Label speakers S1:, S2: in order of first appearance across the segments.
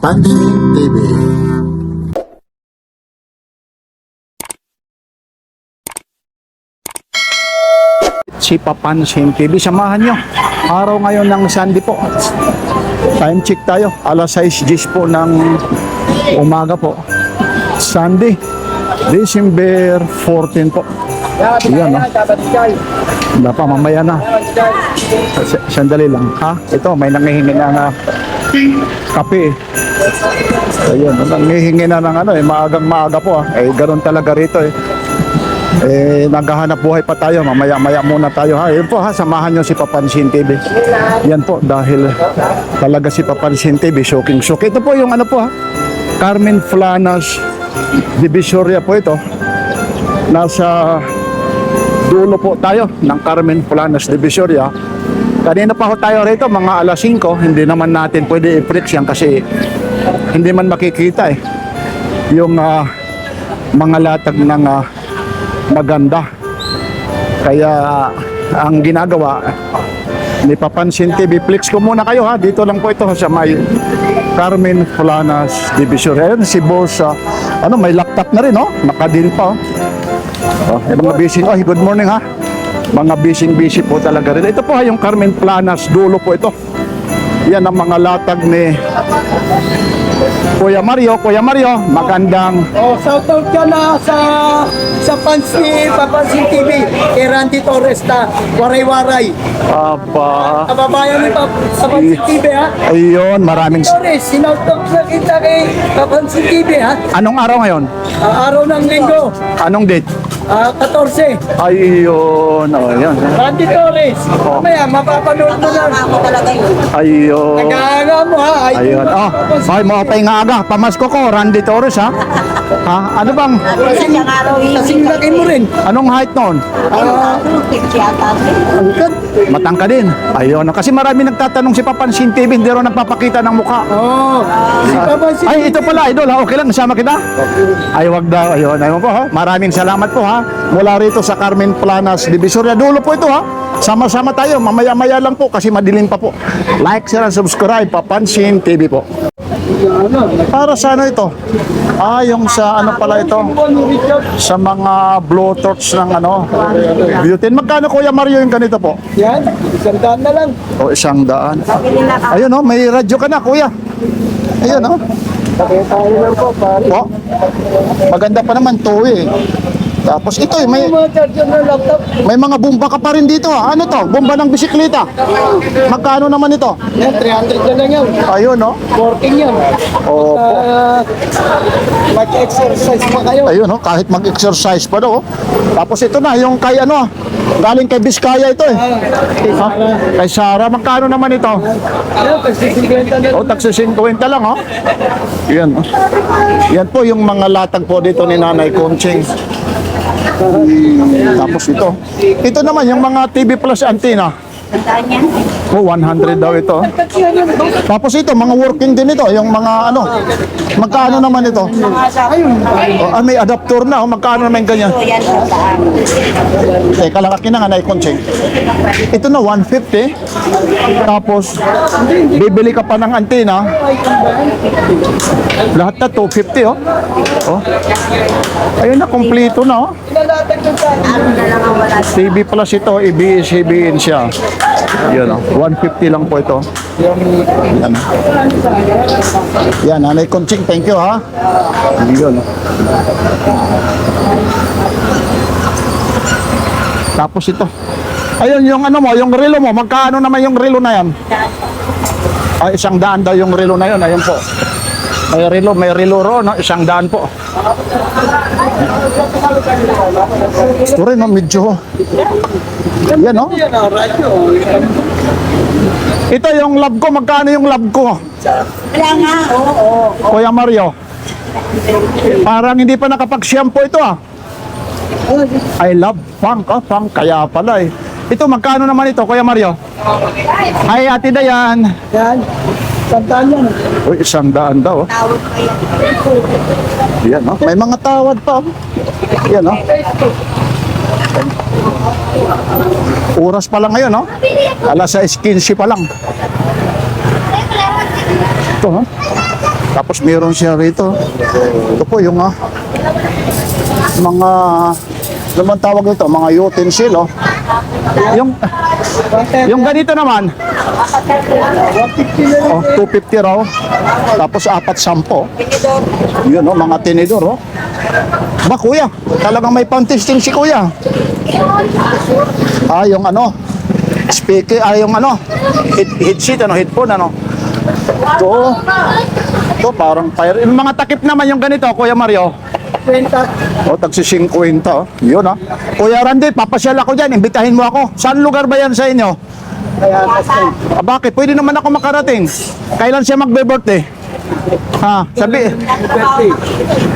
S1: Papansin TV.
S2: Si Papansin TV, samahan nyo. Araw ngayon ng Sunday po. Time check tayo. Alas 6:10 po ng umaga po. Sunday, December 14 po. Yan, no? Wala pa, mamaya na. Sandali lang. Ha? Ito, may nangihingi na kape. Ayun, nangihingi na ng maagang maaga po. Ganun talaga rito naghahanap buhay pa tayo. Mamaya-maya muna tayo, ha. Ayun po, ha, samahan nyo si Papansin TV. Yan po, dahil talaga si Papansin TV shocking. Ito po yung po, ha, Carmen Planas Divisoria po ito. Nasa dulo po tayo ng Carmen Planas Divisoria. Kanina pa ho tayo rito, mga alas 5. Hindi naman natin pwede i-preach yan kasi hindi man makikita yung mga latag ng maganda. Kaya ang ginagawa ni Papansin TV, flex ko muna kayo, ha. Dito lang po ito sa may Carmen Planas Divisoria. Ayan si boss, may laptop na rin, nakadil pa. Mga busy. Good morning, ha. Mga busy po talaga rin. Ito po yung Carmen Planas, dulo po ito. Yan ang mga latag ni Kuya Mario, magandang
S3: shoutout ka na sa Papansin TV kay Randy Torres na waray-waray. Kababayan ni Papansin TV, ha?
S2: Ayun, maraming
S3: Torres, sinoutout na kita kay Papansin TV, ha?
S2: Anong araw ngayon?
S3: Araw ng linggo,
S2: Anong date?
S3: 14.
S2: Ayun, ayun.
S3: Randy Torres, mamaya mapapanood mo na.
S2: Ayun.
S3: Nag-aaga mo, ha?
S2: Ayun. Ay, mga pa nga aga. Pamasko ko, Randy Torres, ha? Ha? Ano bang?
S3: Kasing laki mo rin.
S2: Anong height noon? Matangka din. Ayun. Kasi marami nagtatanong si Papansin TV, hindi rin nagpapakita ng mukha.
S3: Si Papansin
S2: Ay, ito pala, idol, ha? Okay lang, nasama kita? Ay, wag daw. Ayun, ayun po, ha? Maraming salamat po, ha? Mula rito sa Carmen Planas Divisoria. Dulo po ito, ha? Sama-sama tayo. Mamaya-maya lang po kasi madilim pa po. Like, share, and subscribe. Papansin TV po. Para sa ano ito? Yung sa pala ito? Sa mga blowtorch ng butane. Magkano, Kuya Mario, yung ganito po?
S3: Yan, 100 na lang.
S2: O, 100. Ayun, may radyo ka na, Kuya. Ayun,
S3: Kaya tayo lang po, pare.
S2: maganda pa naman to, Tapos ito, may
S3: Mga charger ng laptop.
S2: mga bomba ka pa rin dito, ha? Ano to? Bomba ng bisikleta. Magkano naman ito?
S3: Yan, 300 na lang yan.
S2: Ayun,
S3: Working yan.
S2: Opo.
S3: Mag-exercise pa kayo.
S2: Ayun, kahit mag-exercise pa daw. Tapos ito na, yung kay galing kay Biskaya ito, Kay Sarah, magkano naman ito?
S3: Ano, tagsisigwenta na lang.
S2: Tagsi 50 lang, Yan, Yan po yung mga latag po dito ni Nanay Conching. Tapos ito naman yung mga TV Plus antenna. 100 daw ito. Tapos ito, mga working din ito. Yung mga magkano naman ito? May adapter na. Magkano naman ganyan? Teka lang, akin na nga na-conching. Ito na, 150. Tapos, bibili ka pa ng antenna. Lahat na, 250, Ayun na, kompleto na, TV Plus ito, ABS-CBN siya. Yan, 150 lang po ito. Yan. Yan, Nanay Conching, thank you, ha. Yun. Tapos ito. Ayun, yung yung relo mo, magkano naman yung relo na yan? Ay, 100 daw yung relo na yun. Ayun po. May relo ro, 100 po. Ito rin, medyo. Yan, Ito yung lab ko. Magkano yung lab ko?
S4: Wala nga, oo.
S2: Kuya Mario. Parang hindi pa nakapag-shampoo ito, I love funk, funk. Kaya pala, Ito, magkano naman ito, Kuya Mario? Ay, Ate Dayan.
S3: Yan, 100 yan.
S2: Uy, 100 daw.
S4: Tawag pa yan.
S2: Yan, may mga tawad pa. Yan, Oras pa lang ngayon, Alas 6:15 pa lang. Ito, Tapos meron siya rito. Ito po yung mga, ano bang tawag ito? Mga utensil, oh. Yung ganito naman, 250 raw. Tapos 4-10. Yun, oh, mga tinidor, oh. Ba, kuya, talagang may pang-testing si kuya. Yung ano, speaker, yung ano, headset, ano, headphone, ano. Ito parang fire. Yung mga takip naman yung ganito, Kuya Mario.
S3: Kwenta.
S2: Tagsi 50. Oh. Yun, ah. Kuya Randy, papasyal ako dyan. Imbitahin mo ako. Saan lugar ba yan sa inyo?
S3: Kaya kasi.
S2: Bakit? Pwede naman ako makarating. Kailan siya magbe-birthday?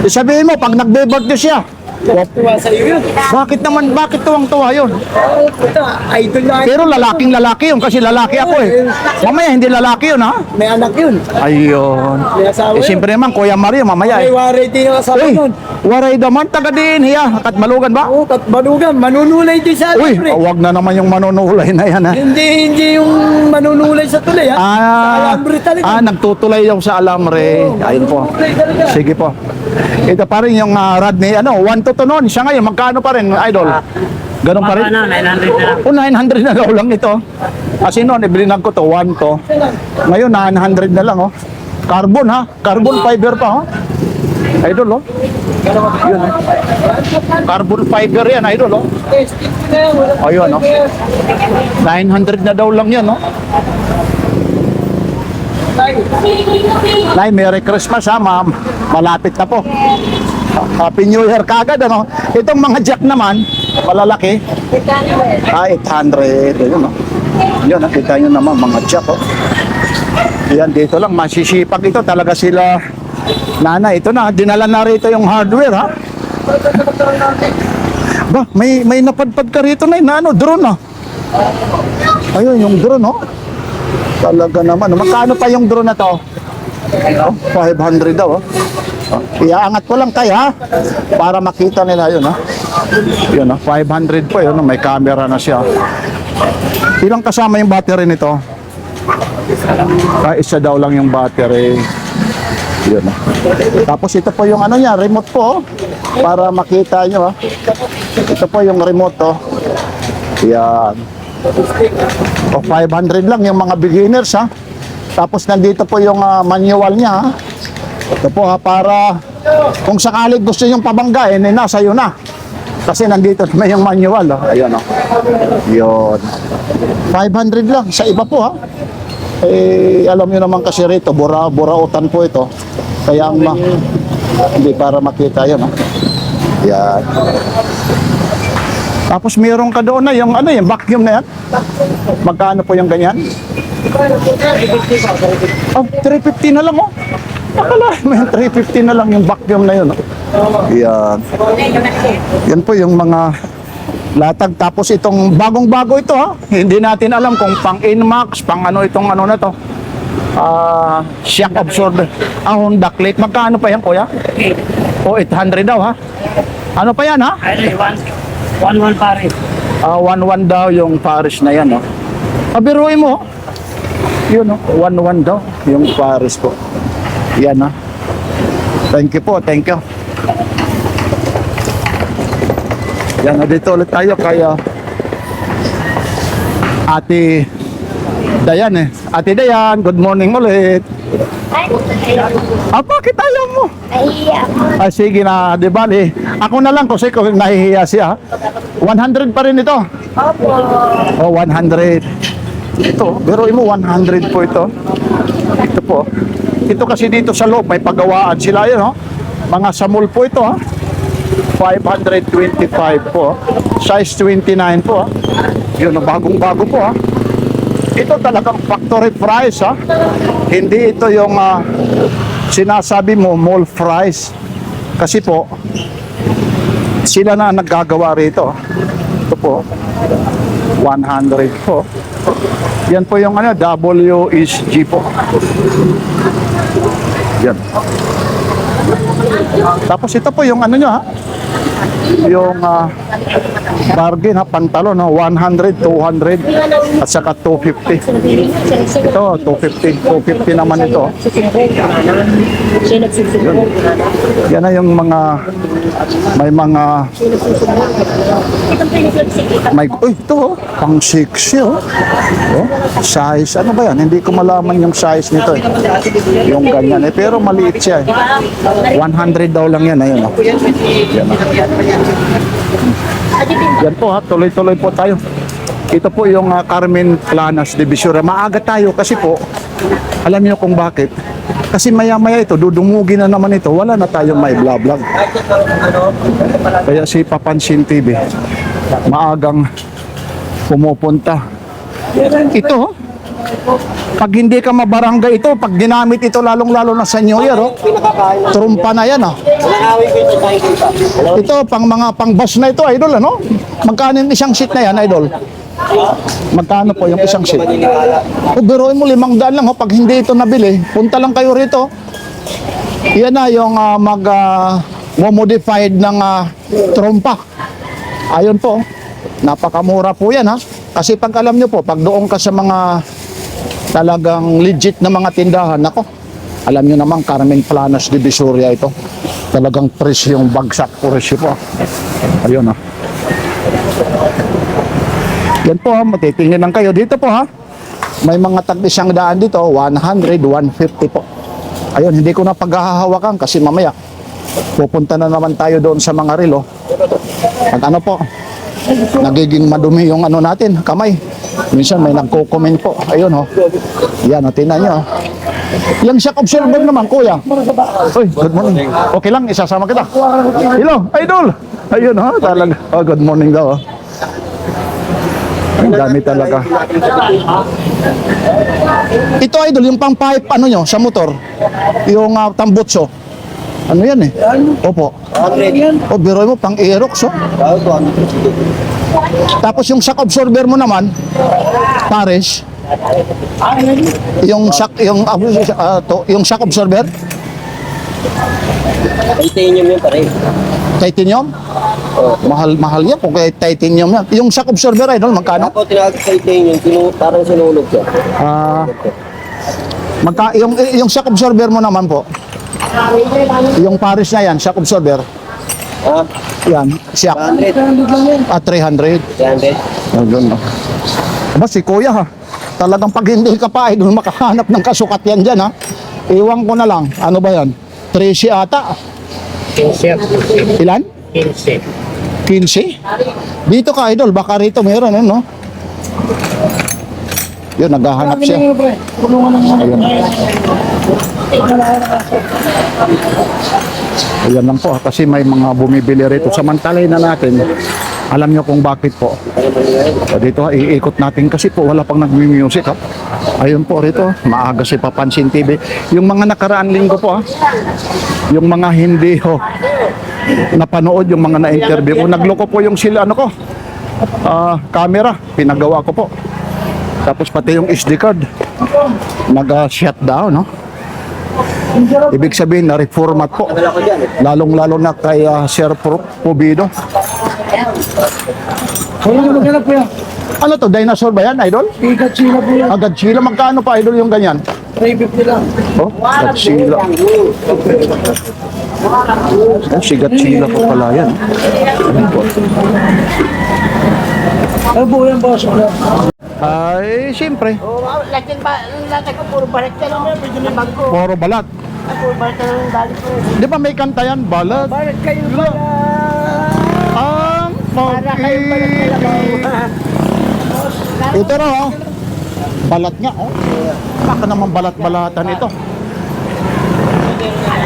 S2: Sabihin mo, pag nagbe-birthday siya.
S3: Tuwa sa iyo yun.
S2: Bakit tuwang-tuwa yun?
S3: Ito, idol na.
S2: Pero lalaking lalaki yun kasi lalaki ako eh. Mamaya hindi lalaki yun, ha?
S3: May anak yun.
S2: Ayun.
S3: May asawa yun.
S2: Siyempre naman, Kuya Mario, mamaya
S3: May
S2: eh.
S3: waray din ang asawa
S2: Uy,
S3: nun.
S2: waray daman, taga din, hiya. Katmalugan ba?
S3: Oo, Katbalugan. Manunulay din sa
S2: Uy,
S3: alam, pre.
S2: wag na naman yung manunulay na yan, ha?
S3: Hindi yung manunulay sa tulay, ha? Sa alambre talaga.
S2: Nagtutulay yung sa alambre. Ayun po.
S3: Manunulay talaga.
S2: Sige po. Ito pa rin yung Rodney, 1 to 2 noon. Siya ngayon, magkano pa rin, idol? Ganun pa rin?
S1: 900 na lang.
S2: 900 na daw lang ito. Kasi noon, iblinag ko to, 1 to. Ngayon, 900 na lang, oh. Carbon, ha? Carbon fiber pa, oh. Idol, oh. Yun, oh. Carbon fiber yan, idol, oh. Ayun, oh. 900 na daw lang yan, oh. Nay, Merry Christmas, ha, ma'am. Malapit na po. Happy New Year kagad, ano? Itong mga jack naman, malalaki. 800. Yun, oh. Yun, nakita nyo naman, mga jack, oh. Yan, dito lang, masisipag ito. Talaga sila, nanay. Ito na, dinala na rito yung hardware, ha? Ba, may napadpad ka rito, nay, na ano, drone, ah. Ayun, yung drone, oh. Talaga naman. Magkano pa yung drone na to? 500 daw, oh. Iaangat ko lang tayo, ha? Para makita nila yun, ha? Yun, 500 po yun. May camera na siya. Ilang kasama yung battery nito? Isa daw lang yung battery. Yun, Tapos ito po yung ano niya, remote po, oh. Para makita nyo, ha? Ito po yung remote, oh. Yan. 500 lang yung mga beginners, ha. Tapos nandito po yung manual niya, ha. Ito po, ha, para kung sakali gusto yung pabanggain, nasa iyo na. Kasi nandito naman yung manual, oh. Ayun, oh. Yun. 500 lang sa iba po, ha. Alam niyo naman kasi rito, burautan po ito. Kaya ang hindi para makita yun, ha. Yan. Tapos meron ka doon na yung ano, yung vacuum na yan. Magkano po yung ganyan? 350 na lang, oh. Akala, may 350 na lang yung vacuum na yun, oh. Yan. Yan po yung mga latag. Tapos itong bagong-bago ito, ha. Hindi natin alam kung pang Inmax, pang ano itong ano na to. Shock absorber. Honda Click. Magkano pa yan, kuya? 800 daw, ha. Ano pa yan, ha?
S1: 1-1 pare.
S2: 1-1 daw yung Paris na yan, no? Pabiruin mo. Yun, no? 1-1 daw yung Paris po. Yan, ha? Thank you po, thank you. Yan, dito ulit tayo kaya Ate Dayan, eh. Ate Dayan, good morning ulit. Bakit ayaw mo?
S4: Nahiya ako.
S2: Sige na, di ba? Ako na lang kasi kung nahihiya siya. 100 pa rin ito.
S4: Opo.
S2: 100. Ito, pero mo 100 po ito. Ito po. Ito kasi dito sa loob, may pagawaan sila yun, no? Mga samul po ito, ha? 525 po. Size 29 po, ha? Yun, bagong-bago po, ha? Ito talagang factory price, ha? Hindi ito yung sinasabi mo mall price. Kasi po, sila na naggagawa rito. Ito po, 100 po. Yan po yung ano, WSG po. Yan. Tapos ito po yung ano nyo, ha? Yung Bargain ha, pantalon no, 100, 200 at saka 250. Ito, 250. 250 naman ito. Yan na yung mga may mga may ito oh, pang 6 oh. Oh, size ano ba yan? Hindi ko malaman yung size nito eh. Yung ganyan eh, pero maliit siya eh. 100 daw lang yan ayun oh. Yan, yan po ha, tuloy-tuloy po tayo. Ito po yung Carmen Planas Divisoria. Maaga tayo kasi po, alam niyo kung bakit. Kasi maya-maya ito, dudumugin na naman ito. Wala na tayong may vlog. Kaya si Papansin TV, maagang pumupunta. Ito, pag hindi ka mabarangay ito, pag ginamit ito lalong-lalo na sa New Year, oh, trumpa na yan. Oh. Ito, pang mga pang-bus na ito, idol, ano? Magkano yung isang seat na yan, idol? Magkano po yung isang seat? O, biruin mo, 500 lang. Pag hindi ito nabili, punta lang kayo rito. Yan na yung modified ng trompa. Ayun po. Napakamura po yan ha. Kasi pag alam nyo po, pag doon ka sa mga talagang legit na mga tindahan, ako, alam nyo naman, Carmen Planas Divisoria ito. Talagang presyong bagsak presyo po. Ayun ha. Yan po ha, matitingin lang kayo. Dito po ha, may mga tag-100 dito, 100, 150 po. Ayun, hindi ko na paghahawakan kasi mamaya pupunta na naman tayo doon sa mga relo. At ano po, nagiging madumi yung ano natin, kamay. Minsan may nagko-comment po. Ayun ho. Yan, tingnan nyo. Yung shock observer naman, kuya. Uy, good morning. Okay lang, isasama kita. Hello, idol. Ayun ho, talaga. Oh, good morning daw. Oh. Ang dami talaga. Ito idol, yung pang pipe ano nyo sa motor, yung tambutso. Ano yan eh? Opo. O biro mo pang Aerox oh. Tapos yung shock absorber mo naman, Pares. Yung shock absorber.
S5: Titanium yun pare.
S2: Titanium? Mahal yan kung kay titanium yan. Yung shock absorber idol, magkano?
S5: Ako tinawag sa titanium, parang sinunog siya.
S2: Yung shock absorber mo naman po. Yung Paris na yan, shock absorber.
S5: Ha?
S2: Yan, shock.
S5: 100.
S2: 300.
S5: 300.
S2: Ayun no. Aba si kuya ha. Talagang pag hindi ka pa idol makahanap ng kasukat yan dyan ha. Iwan ko na lang. Ano ba yan? 13 ata.
S1: 15.
S2: Ilan?
S1: 15.
S2: 15? Dito ka idol, baka rito meron no? Yun, naghahanap siya. Ayun. Ayan lang po, kasi may mga bumibili rito. Samantalay na natin, alam nyo kung bakit po. So, dito, iikot natin kasi po, wala pang nag-music. Ha? Ayun po rito, maaga si Papansin TV. Yung mga nakaraan linggo po, ha? Yung mga hindi napanood, yung mga na-interview ko. Nagloko po yung sila, ano ko, camera, pinagawa ko po. Tapos pati yung SD card, nag-shutdown, no? Ibig sabihin na reformat po. Lalong-lalo na kay Sir Pubido. Ano to? Dinosaur ba yan, idol?
S3: Godzilla po yan.
S2: Godzilla. Magkano pa, idol, yung ganyan?
S3: 350 lang.
S2: Oh, Godzilla. Oh, si Godzilla po pala yan.
S3: Ano po yan, boss?
S2: Ay, siyempre.
S4: Lakin ba, lakin ko puro balat ka lang. Medyo may bago.
S2: Puro balat.
S4: Puro balat ka lang dali ko.
S2: Di ba may kanta yan? Balat.
S3: Balat kayo ba?
S2: Ang
S4: Para kayo balat ka lang.
S2: Ito raw, oh. Balat nga, oh. Baka naman balat-balatan ito.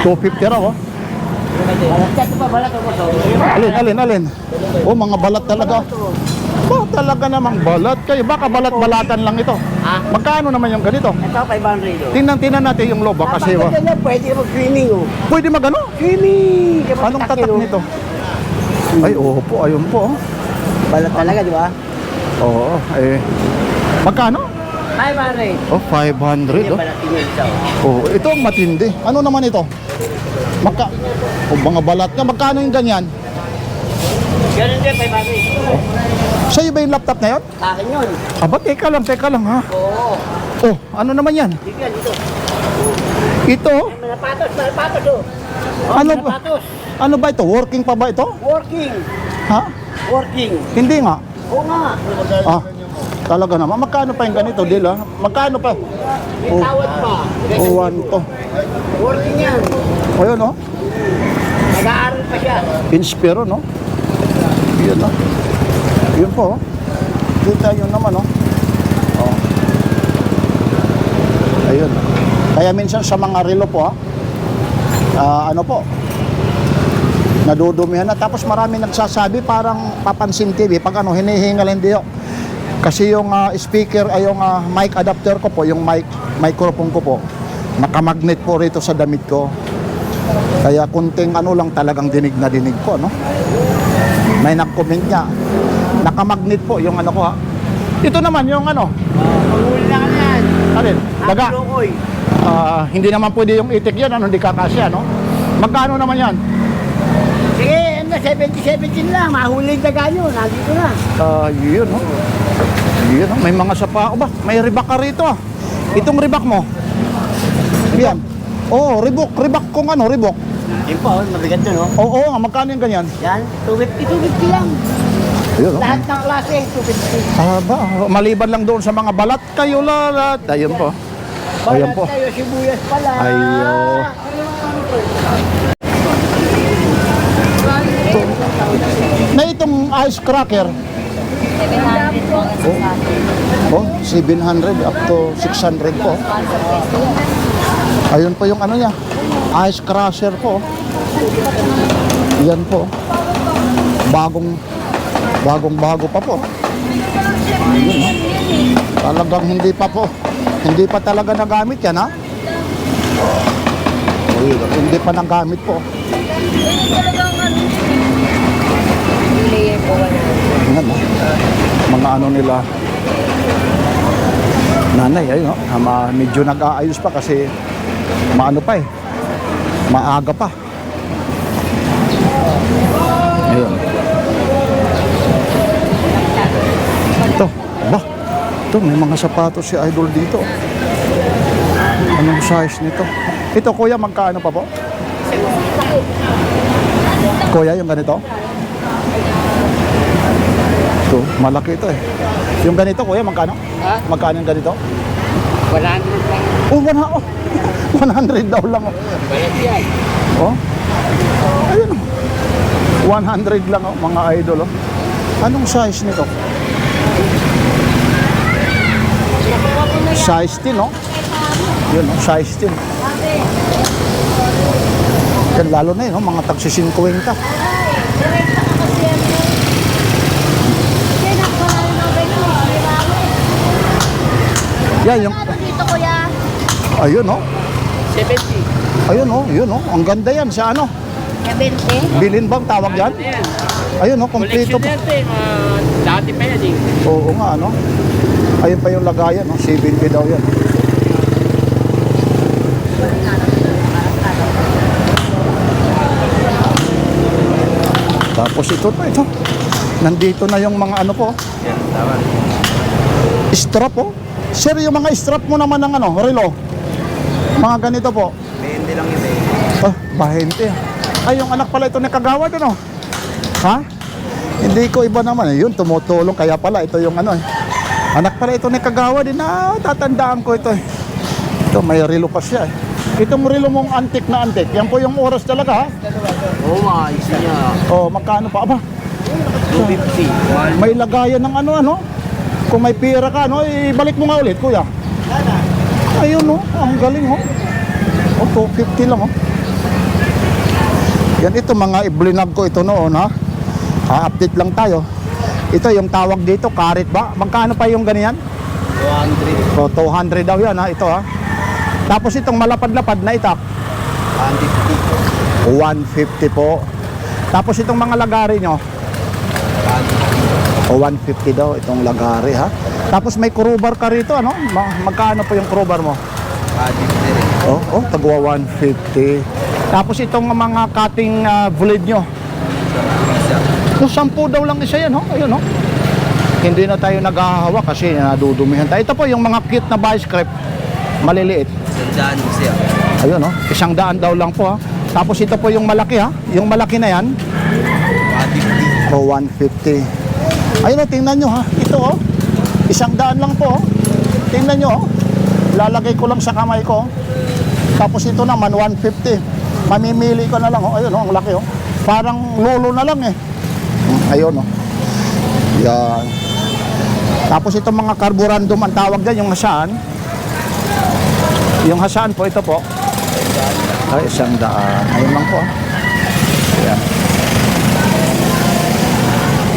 S2: 250 raw, oh.
S4: Balat ka pa balat ako.
S2: Alin? Oh, mga balat talaga. Oh, talaga namang balat kayo. Baka balat-balatan lang ito. Magkano naman yung ganito?
S4: Ito 500
S2: Tingnan natin yung loba kasi wa.
S4: Pwede mag-cleaning oh.
S2: Pwede magano?
S4: Cleaning!
S2: Anong tatak nito? Ay, oo po, ayun po. Oh.
S4: Balat talaga, di ba?
S2: Oo, eh. Magkano?
S4: 500.
S2: Oh, 500 oh.
S4: Balatin yun isa.
S2: Oh, ito ang matindi. Ano naman ito? Oh, mga balat nga. Magkano yung ganyan?
S4: Ganun din, 500.
S2: Sa'yo ba yung laptop na yun?
S4: Sa akin yun.
S2: Aba, teka lang ha.
S4: Oo.
S2: Oh, ano naman yan?
S4: Dito yan, dito.
S2: Ito?
S4: Malapatos, oh.
S2: Ano ba?
S4: Malapatos.
S2: Ano ba ito? Working pa ba ito?
S4: Working.
S2: Ha?
S4: Working.
S2: Hindi nga.
S4: Oo nga.
S2: Ah, talaga naman. Magkano pa yung ganito, Dil, ha? Magkano pa?
S4: May tawad pa.
S2: Oh, 1 to.
S4: Working yan.
S2: O yun, oh.
S4: Nag-aaral pa siya.
S2: Inspiro, no? Yun, no? Yun po, oh. Kita yun naman, oh. Oh. Ayun. Kaya minsan sa mga relo po, ha? Ano po? Nadudumihan na. Tapos marami nagsasabi parang Papansin TV. Pag ano, hinihingal hindi yun. Kasi yung speaker ay yung mic adapter ko po, yung microphone ko po, nakamagnet po rito sa damit ko. Kaya kunting ano lang talagang dinig na dinig ko, no? May nag-comment niya. Nakamagnet po yung ano ko, ha. Ito naman yung ano.
S4: Panghuli na ka na yan.
S2: Alin? Daga.
S4: Lukoy.
S2: Hindi naman pwede yung itik yan, ano, hindi kakasya, no? Magkano naman yan?
S4: Sige, 70-17 lang. Mahuli yung daga nyo. Nandito na.
S2: Yun, no? Yun, no? May mga sapa. Ba, may ribak ka rito, ah. Itong ribak mo. Yan. Oo, ribak kung ano, ribok.
S4: Yun po, mabigat yun, oh.
S2: Oo, nga, magkano yung ganyan?
S4: Yan, 250 lang.
S2: Ayun, no?
S4: Lahat ng klase, 250.
S2: Ba, maliban lang doon sa mga balat kayo lalat. Ayun po. Ayun po.
S4: Balat tayo, sibuyas pala.
S2: Ayo. Na itong ice cracker. Oh, 700 up to 600 po. Ayun po yung ano niya. Ice crusher po. Yan po. Bagong-bago pa po. Ayun, ha? Talagang hindi pa po. Hindi pa talaga nagamit yan, ha? Ayun, hindi pa nagamit po. Yan, ha? Mga ano nila. Nanay, ayun, ha? Medyo nag-aayos pa kasi maano pa eh. Maaga pa. Ayun. Ito, may mga sapatos si Idol dito. Anong size nito? Ito, kuya, magkano pa po? Kuya, yung ganito? Ito, malaki ito eh. Yung ganito, kuya, magkano?
S1: Ha?
S2: Magkano yung ganito?
S1: 100 lang.
S2: Oh, 100 daw lang. Oh.
S1: Balat yan.
S2: Oh. Ayun. 100 lang, oh, mga idol. Oh. Anong size nito? Size 10, no? Yun, no? Size 10. Yan, lalo na yun, no? Mga tagsi 50. Yan, yung...
S6: Dito, kuya.
S2: Ayun, no?
S1: 70.
S2: Ayun, no? Yun, no? Ang ganda yan sa ano?
S6: 20.
S2: Bilin bang tawag yan?
S1: Yan.
S2: Ayun, no? Kompleto
S1: Collection
S2: pa.
S1: natin. Dati pa yan eh.
S2: Oo nga, no? Ayun pa yung lagayan, no? 70 daw yan. Tapos ito. Nandito na yung mga ano po.
S1: Yan, tama.
S2: Strap po. Sir, yung mga strap mo naman ng ano, relo. Mga ganito po.
S5: 20 lang yun eh.
S2: Oh, 20. Ay, yung anak pala ito ni Kagawad, ano? Ha? Hindi ko iba naman. Yun, tumutulong. Kaya pala, ito yung ano eh. Anak pala ito ni Kagawad. Tatandaan ko ito eh. Ito, may relo pa siya eh. Itong relo mong antik na antik. Yan po yung oras talaga, ha?
S1: Oo nga, isa niya.
S2: Oh, magkano pa? Aba,
S1: 250.
S2: may lagayan ng ano. Kung may pira ka, no, ibalik mo nga ulit, kuya. Ayun, no. Ang galing, oh. Oh, 250 lang, oh. Yan, ito mga iblinag ko ito noon, ha. Update lang tayo. Ito yung tawag dito, karet ba? Magkano pa yung ganyan?
S5: 200.
S2: So, 200 daw yan, ha. Ito, ha. Tapos itong malapad-lapad na itak. 150 po. Tapos itong mga lagari nyo. O 150 daw itong lagari, ha. Tapos may crowbar ka rito, ano? Magkano po yung crowbar mo?
S5: 150 rin.
S2: Oh, tagwa 150. Tapos itong mga cutting blade nyo. Yung 10 daw lang isa yan, ho? Ayun, ho? Hindi na tayo naghahawa kasi nadudumihan tayo. Ito po yung mga cute na vice grip. Maliliit.
S5: Sandaan siya.
S2: Ayun, ho? 100 daw lang po, ha? Tapos ito po yung malaki, ha? Yung malaki na yan.
S5: 150.
S2: O 150. Ayun, ho, tingnan nyo, ha? Ito, oh. 100 lang po, oh. Tingnan nyo, oh. Lalagay ko lang sa kamay ko. Tapos ito naman 150. Mamimili ko na lang, oh. Ayun, oh, ang laki, oh. Parang lolo na lang, eh. Ayun, oh. Yan. Tapos itong mga carborundum ang tawag dyan, yung hasaan. Yung hasaan po, ito po. Ay, 100. Ayun lang po, ah. Yan.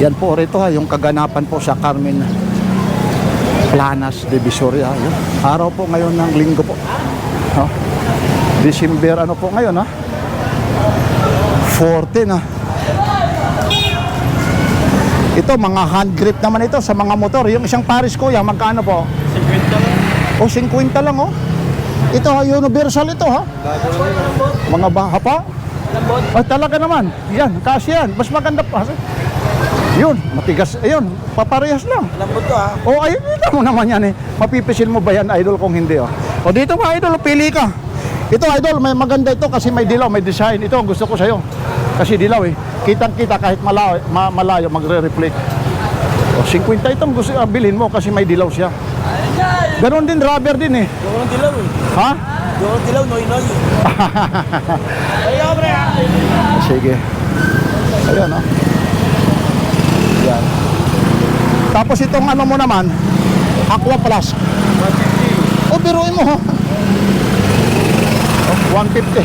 S2: Yan po rito, ha, yung kaganapan po sa Carmen Planas, Divisoria. Yun. Araw po ngayon ng linggo po. No? December ano po ngayon, ha? 14, ha? Ito, mga hand grip naman ito sa mga motor. Yung isang Paris kuya, magkano po?
S1: 50 lang.
S2: O, 50 lang, oh. Ito, ha, universal ito, ha? Mga baha pa? Ay, talaga naman. Yan, kasi yan. Mas maganda pa. Yun, matigas. Ayun, paparehas lang.
S1: Lambot to ha.
S2: O, ayun, ito mo naman yan, eh. Mapipisil mo ba yan, idol, kung hindi, oh. O, dito ba, idol, pili ka. Ito, idol, may maganda ito kasi may dilaw, may design. Ito ang gusto ko sa'yo. Kasi dilaw, eh. Kitang-kita kahit malayo, malayo magre-reflect. O, 50 itong gusto bilhin mo kasi may dilaw siya. Ganon din, rubber din, eh.
S1: Doon dilaw eh.
S2: Ha?
S1: Doon dilaw, noy-noy. Ay, obre ha.
S2: Sige. Ayan, oh. Yan. Tapos itong ano mo naman, Aqua Plus.
S1: 150.
S2: O, biruin mo, ho. Oh, 150.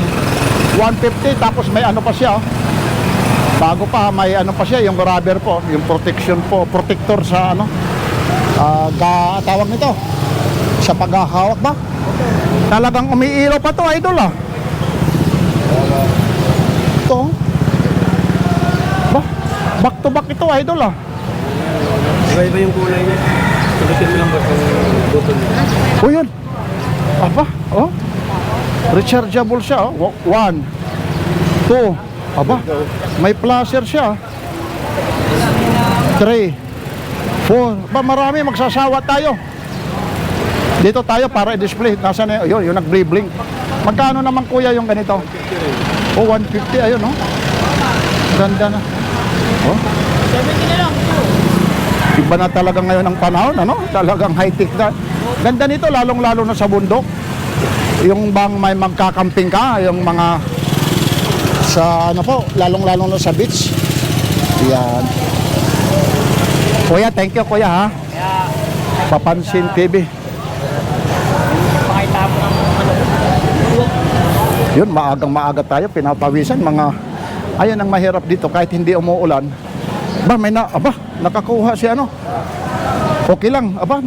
S2: 150, tapos may ano pa siya, oh. Bago pa, may ano pa siya, yung rubber po, yung protection po, protector sa ano, tawag nito, sa paghahawak ba? Talagang umiilaw pa to, idol, ah. Ito, ba? Back to back ito, idol, ah.
S1: Iba-iba yung kulay niya. Tulitin mo lang ba kung button niya?
S2: O, yun. Aba, oh. Rechargeable siya, oh. 1, 2, aba, may flasher siya. 3, 4, ba, marami, magsasawa tayo. Dito tayo para i-display. Nasaan na yun, yung nag-blink. Magkano naman kuya yung ganito? O, 150, ayun, oh. Ganda na. Oh.
S1: 70 na lang.
S2: Iba na talaga ngayon ang panahon, ano? Talagang high-tech na. Ganda nito, lalong-lalo na sa bundok. Yung bang may magkakamping ka, yung mga sa ano po, lalong-lalo na sa beach. Yan. Kuya, thank you kuya, ha. Papansin TV.
S1: Pakita mo ng
S2: Yun, maagang-maaga tayo, pinapawisan. Ayun ang mahirap dito, kahit hindi umuulan. Aba, nakakuha si ano. Okay lang, aba,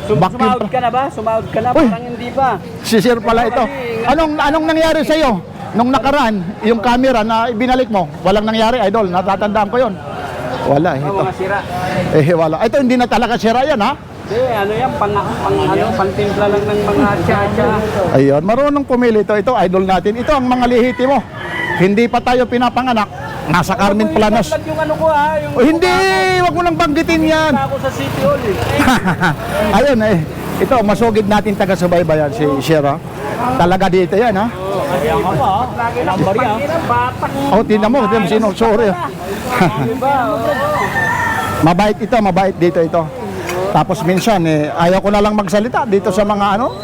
S1: Sumahod ka na ba? Sumahod ka na?
S2: Uy.
S1: Parang hindi pa.
S2: Si Sir pala ito. Anong nangyari sa iyo? Nung nakaraan, yung camera na ibinalik mo, walang nangyari, idol. Natatandaan ko yon. Wala, ito.
S1: Mga sira.
S2: Wala. Ito hindi na talaga sira yan, ha?
S1: Hindi, ano yan? Pantimpla lang ng mga tsa-tsa.
S2: Ayun, marunong pumili ito. Ito, idol natin. Ito ang mga lihitimo. Hindi pa tayo pinapanganak. Nasa Carmen Planas.
S1: Yung ano ko ha? Yung
S2: Hindi! Wag mo nang banggitin yan.
S1: ako sa City Hall eh.
S2: Ayun, ito, masugid natin taga-subaybayan si Shera. Talaga dito yan, ha?
S1: Ayan ka pa ha? Number yan. Batak.
S2: Oh, tingnan mo, sino? Sorry. Mabait ito, mabait dito ito. Tapos minsan, ayaw ko na lang magsalita dito sa mga ano.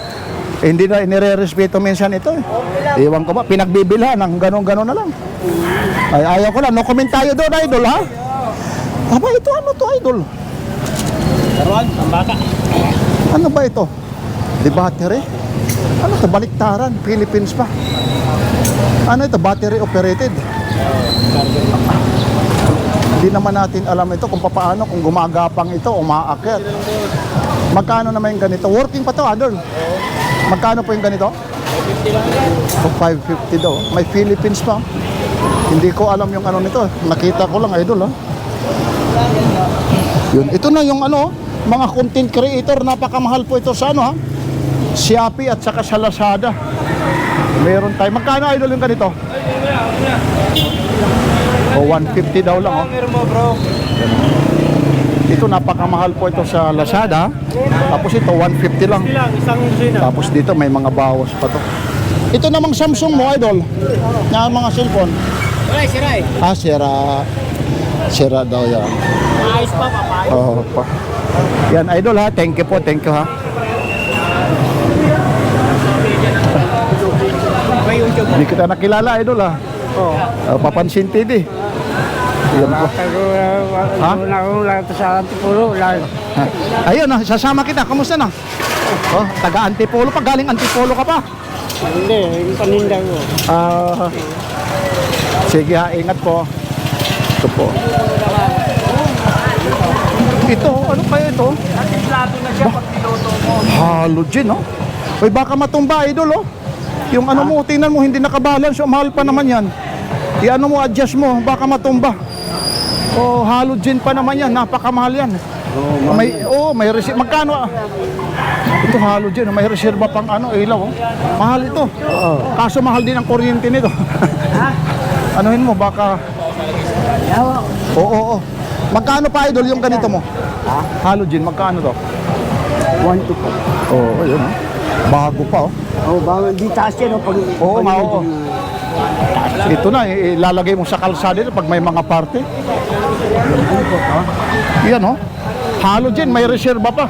S2: Hindi na inire-respeto minsan ito, eh. Iwan ko ba, pinagbibilhan ng ganon-ganon na lang. Ay, ayaw ko lang, no comment tayo doon, idol, ha? Aba, ito, ano to, idol?
S1: Karuan, ang baka.
S2: Ano ba ito? Di battery? Ano to, baliktaran, Philippines pa. Ano ito, battery operated? Hindi naman natin alam ito kung paano, kung gumagapang ito, umaakyat. Magkano naman yung ganito? Working pa to, idol? Magkano po yung ganito?
S1: 50 lang yan.
S2: 550 daw. May Philippines pa. Hindi ko alam yung ano nito. Nakita ko lang, idol, ha? Yun. Ito na yung ano, mga content creator. Napakamahal po ito sa ano, ha? Shopee at saka sa Lazada. Meron tayo. Magkano, idol, yung ganito? O 150 daw lang, oh.
S1: Meron mo, bro.
S2: Ito napakamahal po ito sa Lazada. Tapos ito 150 lang.
S1: Ilang, isang sina.
S2: Tapos dito may mga bawas pa to. Ito namang Samsung mo, idol. Na mga cellphone.
S4: Wala, sira eh.
S2: Ah, sira. Sira daw yan.
S4: Ayos pa, papayos.
S2: Oo pa. Yan, idol ha. Thank you po, thank you ha.
S4: May YouTube.
S2: Hindi kita nakilala, idol ha. Papansin TV. Yan po. Ha?
S4: Una akong lahat sa Antipolo.
S2: Ayun na, sasama kita. Kamusta na? Oh, taga Antipolo pa. Galing Antipolo ka pa.
S4: Hindi, yung paninda ko.
S2: Ah, sige ha, ingat po. Ito po. Ito, ano kaya ito?
S4: Plato na siya pag piloto mo.
S2: Halogen, no? Uy, baka matumba, idol, oh. Yung ano mo, tingnan mo, hindi nakabalance. Oh, mahal pa naman yan. I-ano mo, adjust mo, baka matumba. Oh, halogen pa naman yan. Napakamahal yan. May reserve. Magkano? Ito halogen, may reserva pang ano, ilaw. Oh. Mahal ito. Kaso mahal din ang kuryente nito. Anuhin mo, baka... Oo. Magkano pa, idol, yung ganito mo? Halogen, magkano to?
S4: 1 to po.
S2: Oo, ayun. Oh. Bago pa, oh.
S4: Oh, bago di taas yan. Pag,
S2: Oo, oo. Ito na, ilalagay mo sa kalsada ito pag may mga party. Yan, oh. Halogen, may reserva pa.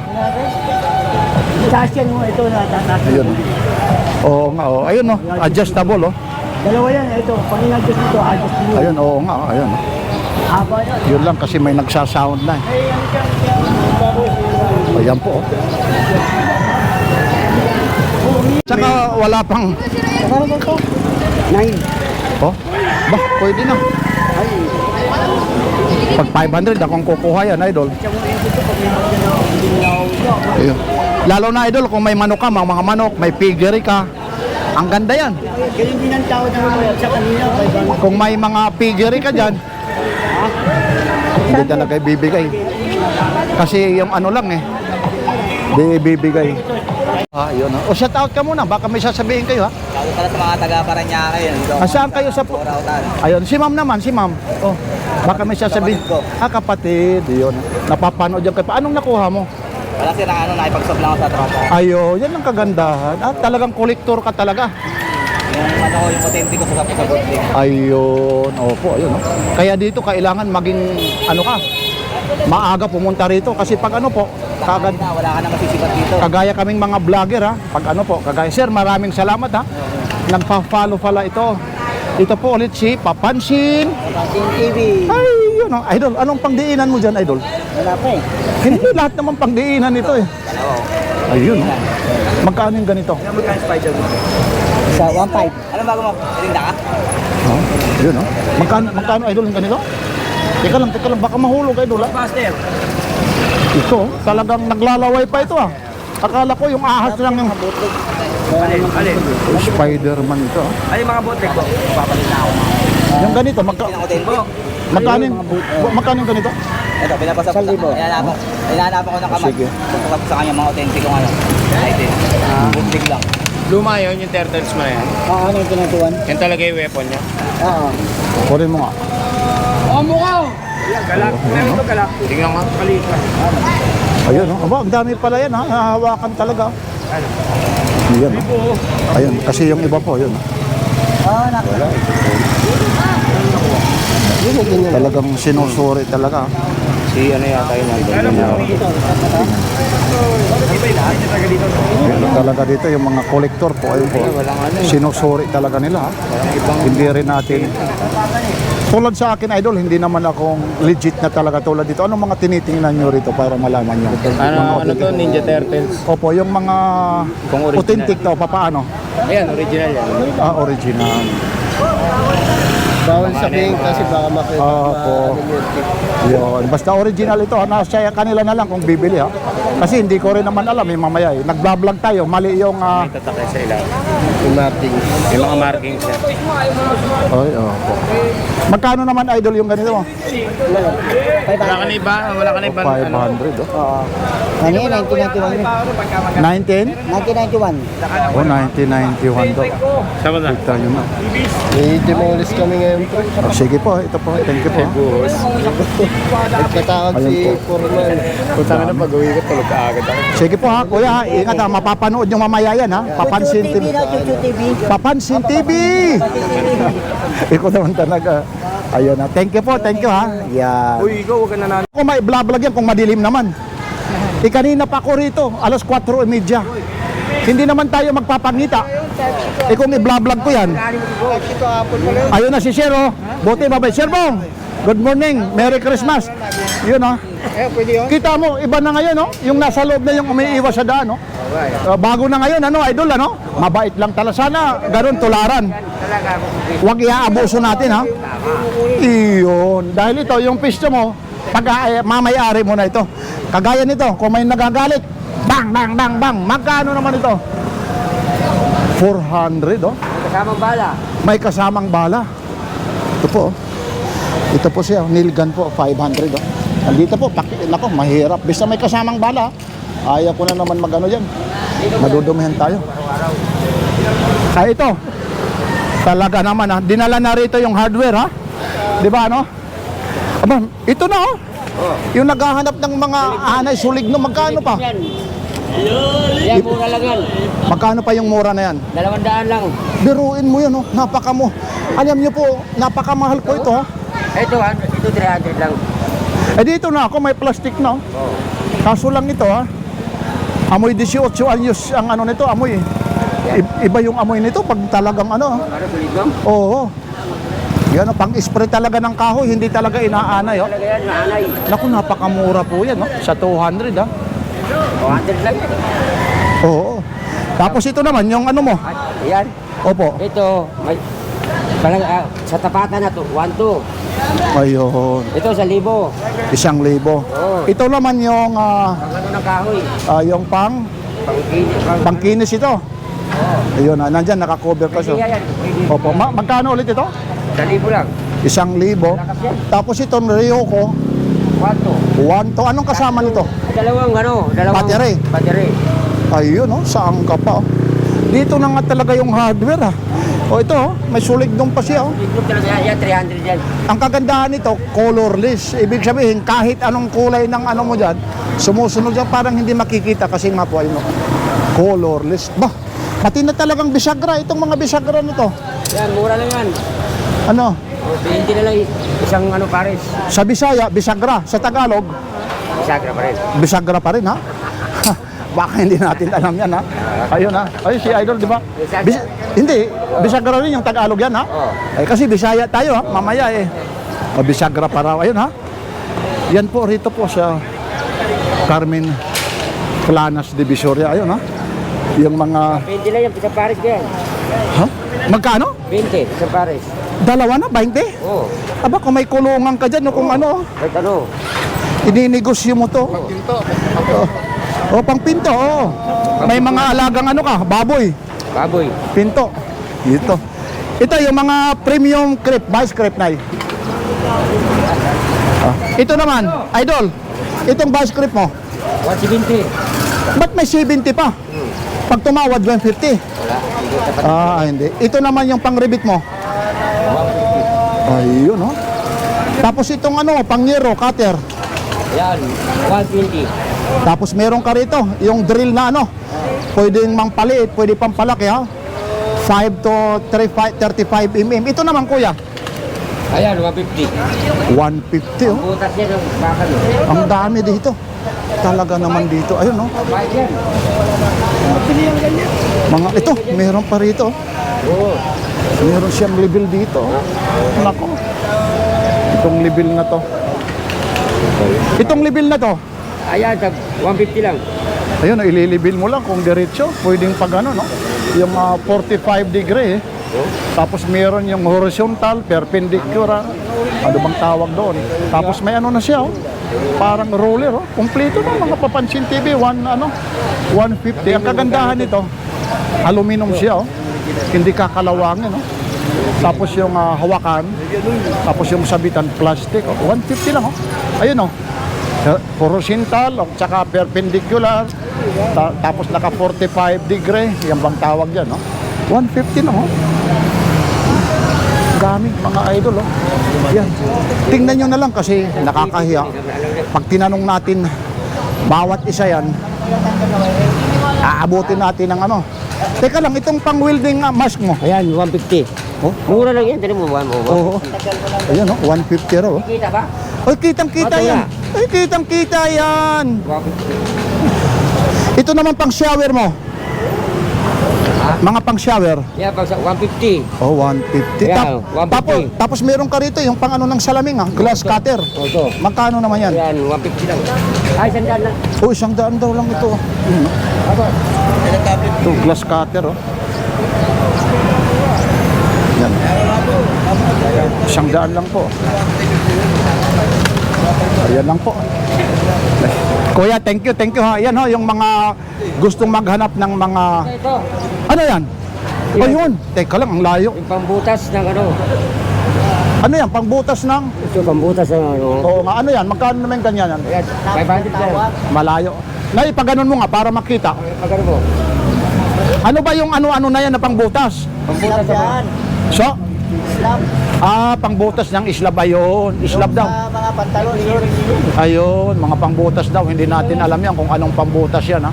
S4: taas yan mo. Ito na, taas.
S2: Ayun. Oo nga, oh. Ayun, oh. Adjustable, oh.
S4: Dalawa yan. Ito, pag in-adjust nito, adjust nito.
S2: Ayun, oo nga, oh. Ayun.
S4: Haba yan.
S2: Yun lang kasi may nagsasound na. Ayan po, oh. Tsaka wala pang...
S4: Ano ba ito? 9.
S2: Oh, bah, pwede na. Pag 500 akong kukuha yan, idol. Ayun. Lalo na, idol, kung may manok ka, mga manok, may piggery ka. Ang ganda yan.
S4: Ganyan din ang tawad na mo sa kanina.
S2: Kung may mga piggery ka dyan, hindi talaga ibibigay. Kasi yung ano lang eh, di ibibigay. Ah, yun. O, shout out ka muna, baka may sasabihin kayo ha.
S5: Lalo pala sa mga taga-Paranaque yun.
S2: Saan kayo sa...
S5: Porautan.
S2: Ayun, si ma'am naman, si ma'am. Oh, baka may sasabihin.
S5: Kapatid ko.
S2: Ah, kapatid. Yun. Napapanood yan kayo. Anong nakuha mo?
S5: Wala sila nakipag-stop lang ako sa tropa.
S2: Ayun, yan ang kagandahan. Ah, talagang kolektor ka talaga.
S5: Yung ano ko, yung authentic ko sa bootleg.
S2: Ayun, opo, ayun. Oh. Kaya dito kailangan maging, ano ka, maaga pumunta rito. Kasi pag ano po, kagad,
S5: Wala ka na masisipat dito.
S2: kagaya kaming mga vlogger ha. Pag ano po, kagaya. Sir, maraming salamat ha. Nagpa-follow pala ito. Ito po ulit si Papansin.
S4: Papansin TV.
S2: Ay, yun oh. Idol, anong pangdiinan mo dyan, idol?
S4: Wala pa eh.
S2: Hindi lahat naman pangdiinan ito eh. Ayun oh. Magkano yung ganito?
S5: Magkano spider mo?
S4: Sa 1.5.
S5: Ano bago mo? Tinda ka?
S2: Oh, yun oh. Magkano idol yung ganito? Teka lang, baka mahulog idol ha.
S5: Master.
S2: Ito, talagang naglalaway pa ito ah. Akala ko yung ahas lang yung
S5: Alin?
S2: Spider-Man ito.
S5: Ay, mga bootleg ko. Papalit na ako.
S2: Yung ganito, magkano yung ganito?
S5: Ito, pinapasap ko. Inahanapan ko ng kamay.
S2: Sige.
S5: Pagpapasap sa kanya mga authentic ko ngayon. Item. Bootleg lang.
S1: Luma yun, yung turtles mo na yan.
S4: Oo, ano yung tinatuan?
S1: Yan talaga yung weapon niya.
S4: Oo.
S2: Kunin mo nga.
S1: Galak. Meron ito galak. Tingnan nga. Kalika.
S2: Ayun oh. Aba, ang dami pala yan ha. Nahahawakan talaga. Yan oh. Ayun, kasi yung iba po, yun.
S4: Oo, nakuha.
S2: Talagang sinusuri talaga.
S1: Si ano yata yun.
S2: Ayun, talaga dito yung mga kolektor po. Ayun po. Sinusuri talaga nila ha. Hindi rin natin. Tulad sa akin, idol, hindi naman akong legit na talaga tulad dito. Anong mga tinitingnan nyo rito para malaman nyo?
S1: Ano to? Ninja Turtles.
S2: Opo, yung mga
S1: Kung original.
S2: authentic daw, papaano?
S1: Ayan, original yan.
S2: Ah, original.
S1: Bawal sabihin kasi baka makita.
S2: Opo. Yun. Basta original ito, nasa kanila na lang kung bibili ha. Kasi hindi ko rin naman alam yung mamaya eh. Nag-vlog tayo, mali yung...
S1: May tatakay sa ilalim. Yung markings. Yung mga markings yan.
S2: Ay, opo. Magkano naman idol yung ganito mo?
S1: Wala ka na iba? Wala ka na iba?
S2: 500 oh.
S4: Ano yun? 1991 yun.
S2: 19?
S4: 1991.
S2: Oh, 1991 daw.
S1: Sama na.
S2: Kita nyo na.
S1: May demolish kami ngayon siyempre.
S2: Sige po, ito po. Thank you po.
S1: Nagkatawag
S2: Ayun
S1: si
S2: po.
S1: Foreman. Kung saan na pag-uwi ko, tulog ka agad ako.
S2: Sige po ha, kuya ha. Ingat ha, mapapanood nyo mamaya yan ha. Papansin TV.
S4: Chuchu TV.
S2: Papansin TV! Ikaw naman talaga. Ayun ha. Thank you po, thank you ha. Yan.
S1: Uy, ikaw, huwag ka nanalo.
S2: Kung may vlog yan, kung madilim naman. Kanina pa ako rito, alas 4:30. Hindi naman tayo magpapangita. Kung i-vlog ko yan. Ayun na si Sir oh. Buti babay. Sir Bong, good morning. Merry Christmas. Yun oh. Kita mo, iba na ngayon oh. Yung nasa loob na yung umiiwas sa daan oh. Bago na ngayon, ano, idol ano? Mabait lang talaga. Sana ganun tularan. Huwag iaabuso natin ha. Iyon. Dahil ito, yung pisto mo, pag mamay-ari mo na ito. Kagaya nito, kung may nagagalit, bang, bang, bang, bang. Magkano naman ito? 400 oh.
S5: Kasamang bala.
S2: May kasamang bala. Ito po. Ito po siya, nail gun po, 500 oh. Andito po, nako, mahirap. Basta may kasamang bala. Ayaw ko na naman magano diyan. Madudumihan tayo. Kaya ito. Talaga naman ha. Dinala na rito yung hardware ha. 'Di ba ano? Aba, ito na oh. Yung naghahanap ng mga anay sulig no, magkano pa?
S5: Yan, mura lang yan.
S2: Magkano pa yung mura na yan?
S5: 200 lang.
S2: Biruin mo yun oh. Napakamo. Alam niyo po, napakamahal po ito ha.
S5: Ito 300 lang.
S2: Eh dito na ako, may plastic na. Kaso lang ito ha. Amoy 18 anyos ang ano nito, amoy. Iba yung amoy nito pag talagang ano.
S5: Para sulit lang.
S2: Oo. Yan, pang-spray talaga ng kahoy, hindi talaga inaanay. Oh.
S5: Talaga yan, maanay.
S2: Naku, napakamura po yan. Oh. Sa 200 ha.
S5: 200 lang.
S2: Oo. Tapos ito naman, yung ano mo.
S5: At yan.
S2: Opo.
S5: Ito, may, sa tapatan na to, 1-2.
S2: Ayun.
S5: Ito, 1,000.
S2: 1,000. Ito naman yung,
S5: Ano ng kahoy?
S2: yung pangkinis ito. Ayun, nandyan, nakakover ka siya.
S5: Yan.
S2: Opo, magkano ulit ito?
S5: 1,000 lang.
S2: 1,000. Tapos itong Ryoko,
S5: 1-2.
S2: 1 to. Anong kasama nito?
S5: Dalawang
S2: Battery.
S5: Battery.
S2: Ayun, oh, saan ka pa? Oh. Dito na nga talaga yung hardware, ha. O ito, oh, may sulig doon pa siya, oh.
S5: Ito talaga yan, 300 yan.
S2: Ang kagandahan nito, colorless. Ibig sabihin, kahit anong kulay ng ano mo dyan, sumusunod dyan, parang hindi makikita kasi nga po, ayun, oh, colorless. Bah, pati na talagang bisagra, itong mga bisagra nito.
S5: Yan, mura lang yan.
S2: Ano,
S5: 20 na lang isang pares.
S2: sa Bisaya, bisagra. Sa Tagalog,
S5: Isagra pa rin.
S2: bisagra pa rin, ha? Baka hindi natin alam yan, ha? Ayun, ha? Ayun, si Idol, di ba? Hindi, bisagra rin yung Tagalog yan, ha?
S5: Oo.
S2: Eh, kasi Bisaya tayo, ha? Mamaya, eh. O, bisagra pa raw. Ayun, ha? Yan po, rito po sa Carmen Planas de Visoria. Ayun, ha? Yung mga...
S5: 20 lang yan, isang pares ka yan.
S2: Ha? Magkano?
S5: 20, isang pares.
S2: Dalawa na, 20?
S5: Oo.
S2: Aba, kung may kulungan ka dyan, o kung ano,
S5: Kahit ano.
S2: ininegosyo mo to. O, pang pinto, oo. May mga alagang ano ka, baboy,
S5: Baboy.
S2: pinto. Ito yung mga premium crepe, vice crepe na Ito naman, Idol, itong vice crepe mo,
S5: 170.
S2: ba't may 70 pa? Pag tumawad, 150.
S5: Wala. Hindi tapat.
S2: Hindi. Ito naman yung pang-rebit mo. Ayun, oh. Tapos itong ano, pang-hero, cutter.
S5: Yan, 120.
S2: Tapos meron ka rito, yung drill na ano, pwedeng mangpaliit, pwede pampalaki ha. 5 to 35 mm. Ito naman kuya,
S5: Ayan, 150.
S2: 150 oh.
S5: Butas yan ang bakal.
S2: Ang dami dito. Talaga naman dito. Ayun oh.
S5: Bayad yan.
S2: Mga ito, meron pa rito.
S5: Oo.
S2: Meron siyang level dito. Nako. Itong level na to. Itong level na to.
S5: Ayan, 150 lang.
S2: Ayun, ililibil mo lang kung diretso. Pwedeng pag ano, no? Yung 45 degree. Tapos meron yung horizontal, perpendicular. Ano bang tawag doon? Tapos may ano na siya, oh. Parang roller, oh. Kompleto na mga Papansin TV, 150. Ang kagandahan nito, aluminum siya, oh. Hindi kakalawangin, oh. Tapos yung hawakan, tapos yung sabitan, plastic, oh. 150 lang, oh. Ayun, oh. Horizontal, at saka perpendicular, tapos naka 45 degree, yung bang tawag dyan, no? 150 na, oh. Dami mga idol, oh. Yan. Tingnan nyo na lang kasi nakakahiya. Pag tinanong natin bawat isa yan, aabutin natin ng ano. Teka lang, itong pang-welding mask mo.
S5: Ayan, 150.
S2: Oh?
S5: Mura lang yan, tinan mo, 1
S2: Oo. Ayan, oh, 150 raw. Oh.
S5: Kita ba?
S2: Ay, kitang-kita yan. Ay, kitang-kita yan.
S5: 150.
S2: Ito naman pang shower mo. Mga pang shower.
S5: Yeah, pag 150.
S2: Oh, 150.
S5: Yeah, 150.
S2: Tapos meron ka rito yung pang ano ng salamin, glass cutter.
S5: Oto.
S2: Magkano naman yan?
S5: Ayan, 150 lang. Ay, sandaan lang.
S2: Oh, 100 daw lang ito. Ito, glass cutter, oh. Yan. 100 lang po. Ayan lang po. Kuya, thank you ha. Yan ho, yung mga gustong maghanap ng mga...
S5: Ito,
S2: Ano yan? Ayun. Teka lang, ang layo.
S5: yung pambutas ng ano.
S2: Ano yan? Pangbutas ng...
S5: Ito, pambutas ng ano.
S2: Oo nga, ano yan? Magkano naman ganyan yan?
S5: Ayan, 500 lang.
S2: Malayo. Nay, pag ganun mo nga para makita.
S5: Pag ano mo?
S2: Ano ba yung ano-ano na yan na pangbutas?
S5: Pambutas ng
S2: So?
S3: Islam.
S2: Pangbutas ng islab ayun. Islab daw.
S3: Mga pantalon.
S2: Ayun, mga pangbutas daw. Hindi natin alam yan kung anong pangbutas yan, ha?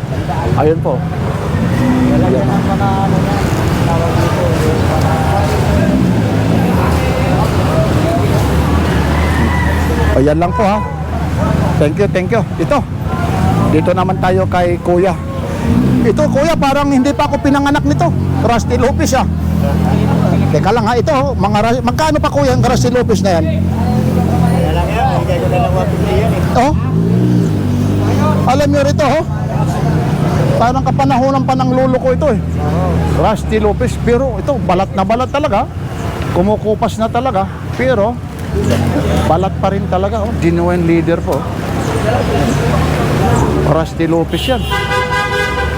S2: Ayun po.
S3: Lalagyan ng mga ano yan. Tawag dito.
S2: Ayan lang po, ha? Thank you. Ito. Dito naman tayo kay Kuya. Ito, Kuya, parang hindi pa ako pinanganak nito. Rusty Lopez, ha? Teka lang, ha? Ito, magkano pa, Kuya, ang Rusty Lopez na yan?
S3: Kaya lang yan. Hindi ko dalawa pili yan eh.
S2: Oh? Alam nyo rito, oh? Parang kapanahonan pa ng lolo ko ito, eh. Rusty Lopez. Pero ito, balat na balat talaga. Kumukupas na talaga. Pero, balat pa rin talaga, oh. Genuine leader po. Rusty Lopez yan.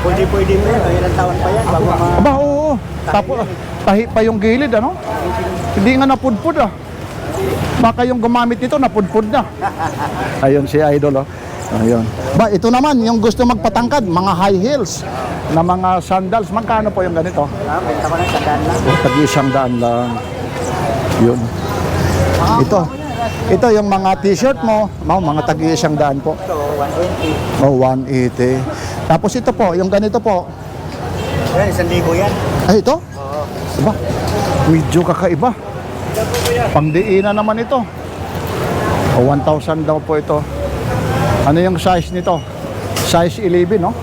S3: Pwede mo yan. Ilang taon pa yan. Bago
S2: Aba, oo. Tapos, tahi pa yung gilid, ano? Hindi nga napudpud, ah. Baka yung gumamit nito, napudpud na. Ayun si Idol, oh. Ayun. Ba, ito naman, yung gusto magpatangkad, mga high heels na mga sandals. Magkano po yung ganito?
S3: benta ko ng sandaan lang.
S2: Tag-100 lang. Yun. Ito yung mga t-shirt mo, mga tag-100 po.
S3: Ito, 120.
S2: Oh, 180. Tapos ito po, yung ganito po.
S3: Yan, 1,000 yan.
S2: Ay, ito? Diba? Medyo kakaiba. Pangdiinan naman ito. O, 1,000 daw po ito. Ano yung size nito? Size 11, no?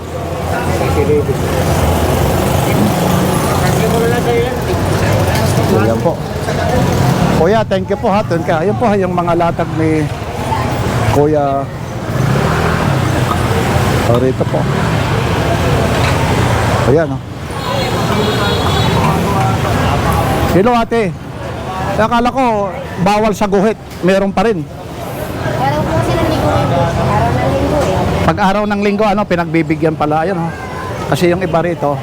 S2: Ayan po. Kuya, thank you po ha. Ayan po yung mga latag ni Kuya. O, rito po. Ayan, no? Hello, ate. Akala ko, bawal sa guhit. Meron pa rin.
S6: Pero po silang linggo rin. Araw ng linggo eh.
S2: Pag araw ng linggo, pinagbibigyan pala. Ayan, oh. Kasi yung iba rito,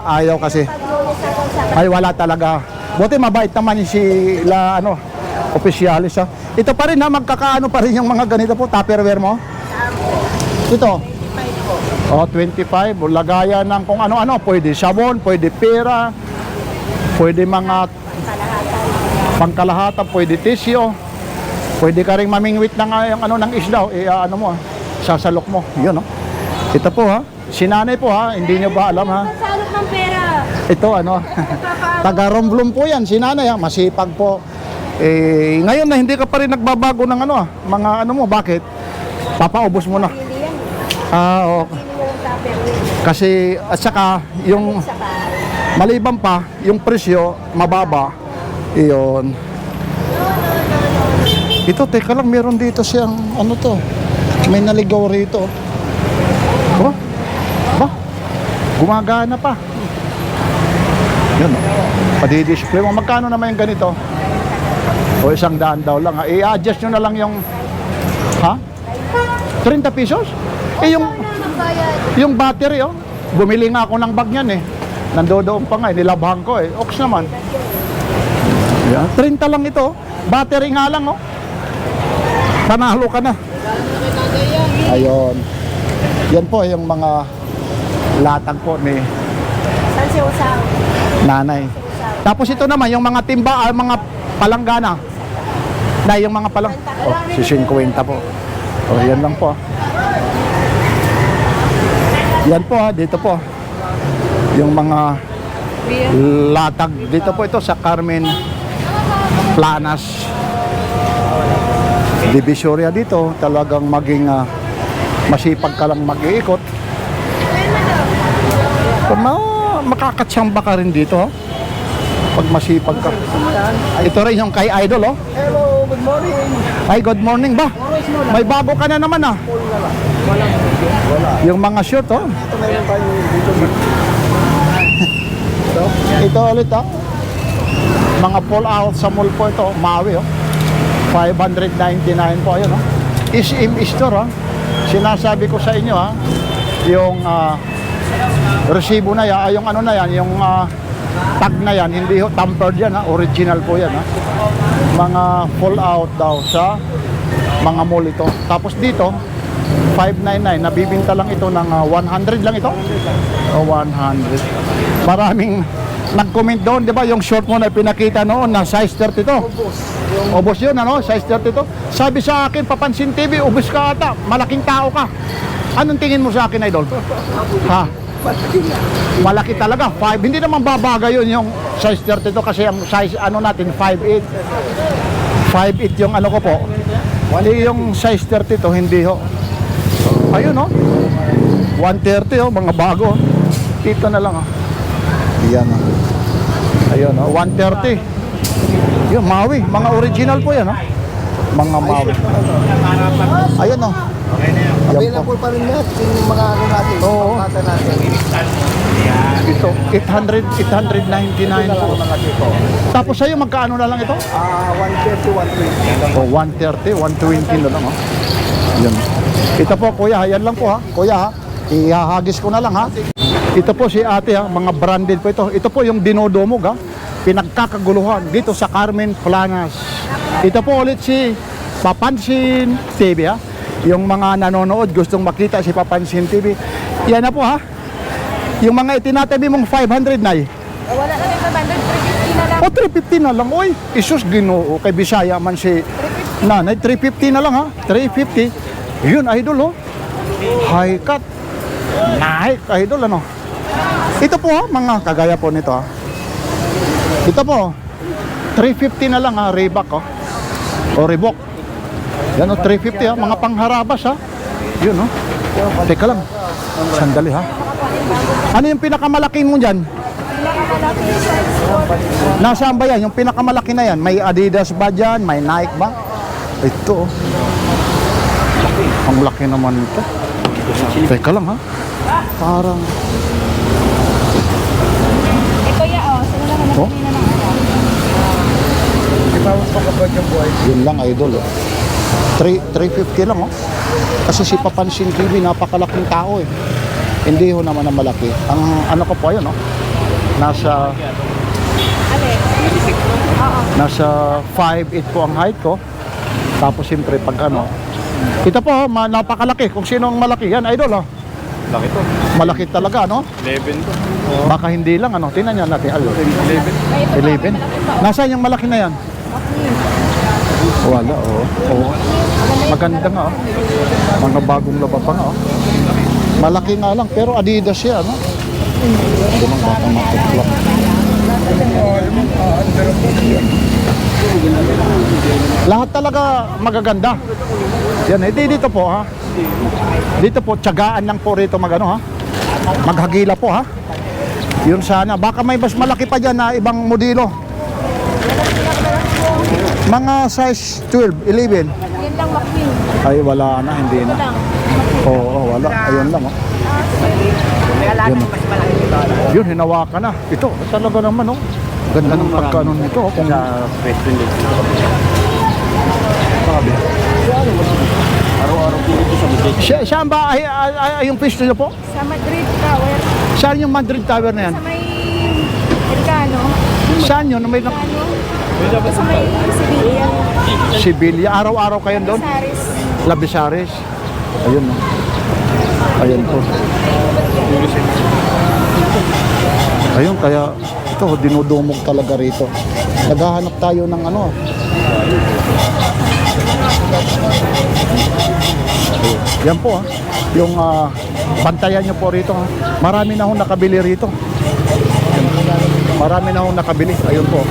S2: ayaw kasi.
S6: Pag lunes ako sa
S2: Ay, wala talaga. Buti mabait naman yung sila, opisyalis, ha. Ito pa rin, ha, magkakaano pa rin yung mga ganito po, tupperware mo. Ito. 25. Lagayan ng kung ano-ano. Pwede sabon, pwede pera, pwede mga pangkalahatan, pwede tissue. Pwede ka rin mamingwit ng ng isda, sasalok mo. Yun, no. Ito po, ha. Sinanay po, ha. Hindi nyo ba alam, ha.
S6: salot ng pera.
S2: Ito, taga-Romblon po yan, sinanay, ha. Masipag po. Ngayon na hindi ka pa rin nagbabago ng mga mo. Bakit? Papaubos mo na.
S6: Hindi yan.
S2: Oo.
S6: Hindi yung tupperware.
S2: Kasi, at saka, yung
S6: Sa bahay.
S2: maliban pa, yung presyo, mababa. Iyon. Ito, teka lang, meron dito siyang, may naligaw rito. Oh, ba? Gumagana pa. Yan, padi-display mo. Magkano naman yung ganito? O, 100 daw lang. I-adjust nyo na lang yung, 30 pesos? Yung battery, bumili nga ako ng bag niyan, nandoon pa nga, nilabhan ko, Ox naman. Yan, 30 lang ito. Battery nga lang, Panalo ka na. Ayun. Yan po yung mga latag po ni
S6: Saan si Usang?
S2: nanay. Tapos ito naman, yung mga timba, mga palanggana. Na yung mga palang... Oh, si 50 po. Oh, yan lang po. Yan po ha, dito po. Yung mga latag. Dito po ito sa Carmen Planas. Divisoria dito. Talagang maging masipag ka lang mag-iikot. Makakatsamba ka rin dito ha. Pag masipag ka. Ito rin yung kay Idol oh.
S3: Hello, good morning.
S2: Ay, good morning ba? May bago ka na naman ah. Yung mga shoot oh.
S3: Ito meron tayo dito.
S2: Ito ulit ah. Mga pull out sa mall po ito. Maui oh. 599 po ayun oh. SM store ah. Sinasabi ko sa inyo ah. Yung resibo na yan, yung ano na yan, yung tag na yan, hindi ho tampered yan ha, original po yan ha. Mga full out daw sa mga mall ito. Tapos dito 599, nabibinta lang ito ng 100 lang ito. O 100. Maraming nag-comment doon, 'di ba? Yung short mo na pinakita noon na size 32. Ubos 'yun ano, size 32. Sabi sa akin, Papansin TV, ubos ka ata, malaking tao ka. Anong tingin mo sa akin, Idol? Ha? Malaki talaga, 5. Hindi naman babagay yun yung size 32 kasi ang size ano natin 5'8". 5'8 yung ano ko po. Hindi yung size 32, hindi ho. Ayun oh. 130 oh, mga bago. Dito na lang oh. Yan oh. Ayun oh, 130. Yung Maui, mga original po yan oh. Mga Maui. Ayun oh.
S3: Available pa rin lahat yung mga ano natin,
S2: Oo.
S3: pangkata natin.
S2: Ito, 899 po. Tapos sa'yo, magkaano na lang ito?
S3: 130, 120.
S2: O, 130, 120 na lang, ha? Yan. Ito po, kuya, yan lang po, ha? Kuya, ha? Ihahagis ko na lang, ha? Ito po si ate, ha? Mga branded po ito. Ito po yung dinodumog, ha? Pinagkakaguluhan dito sa Carmen Planas. Ito po ulit si Papansin TV, ha? Yung mga nanonood, gustong makita si Papansin TV. Yan na po, ha? Yung mga itinatabi mong 500 na,
S6: Wala na rin 500, 350 na lang.
S2: O, 350 na lang. Uy, Isus, Ginoo. Kay Bisaya man si nanay. 350 na lang, ha? 350. Yun, Idol, oh. High cut. Nike, Idol, ano? Ito po, ha? Mga kagaya po nito, ha? Ito po, 350 na lang, ha? Reebok, oh. O, Reebok. Yan, oh, 350, ha? Mga pangharabas, ha? Yun, oh. Teka lang. Sandali, ha? Ano yung pinakamalaki mo dyan? Nasaan ba yan? Yung pinakamalaki na yan? May Adidas ba dyan? May Nike ba? Ito, oh. Ang laki naman ito. Teka lang, ha? Parang...
S6: Kuya, sino naman na
S2: Oh?
S6: kanina ng
S2: Yun lang, Idol, oh. 350 lang, oh. Kasi si Papansin TV, napakalaking tao, eh. Hindi ho naman na malaki. Ang ano ko po, ayun, oh. Nasa 5'8 po ang height ko. Tapos siyempre pag ano, ito po, napakalaki. Kung sino ang malaki, yan, Idol, oh.
S1: Laki to.
S2: Malaki talaga, no?
S1: 11 to.
S2: Baka hindi lang, ano? Tingnan niya natin. 11. Nasaan yung malaki na yan? Wala, oo. Oo. Maganda nga, oh. Mga bagong laba pa nga, oh. Malaki nga lang, pero Adidas siya, no? Hindi lang baka matuklap. Lahat talaga magaganda. Yan, dito po, ha? Dito po, tiyagaan lang po rito magano, ha? Maghagila po, ha? Yun sana. Baka may mas malaki pa dyan na ibang modelo. Mga size 12, 11.
S6: Yan lang, Macqueen.
S2: Ay, wala na, hindi na. Oo, wala. Ayun lang, oh. Yun, oh. Yun, hinawakan na. Ito, talaga naman, oh. Ganda ng pagkanon nito, oh. Kung
S1: Araw-araw po ito sa Madrid.
S2: saan ba yung pwesto niyo po?
S6: Sa Madrid Tower.
S2: Saan yung Madrid Tower na yan?
S6: Sa may Elcano.
S2: Saan yun? May
S6: Sa may Sevilla.
S2: Sibilya. Araw-araw kayo doon?
S6: Saris.
S2: Labisares. Ayun, no? Ayun po. Ayun, kaya Ito, dinudumog talaga rito. Naghahanap tayo ng ano. Yan po, yung bantayan nyo po rito. Marami na akong nakabili rito. Marami na akong nakabili. Ayun po.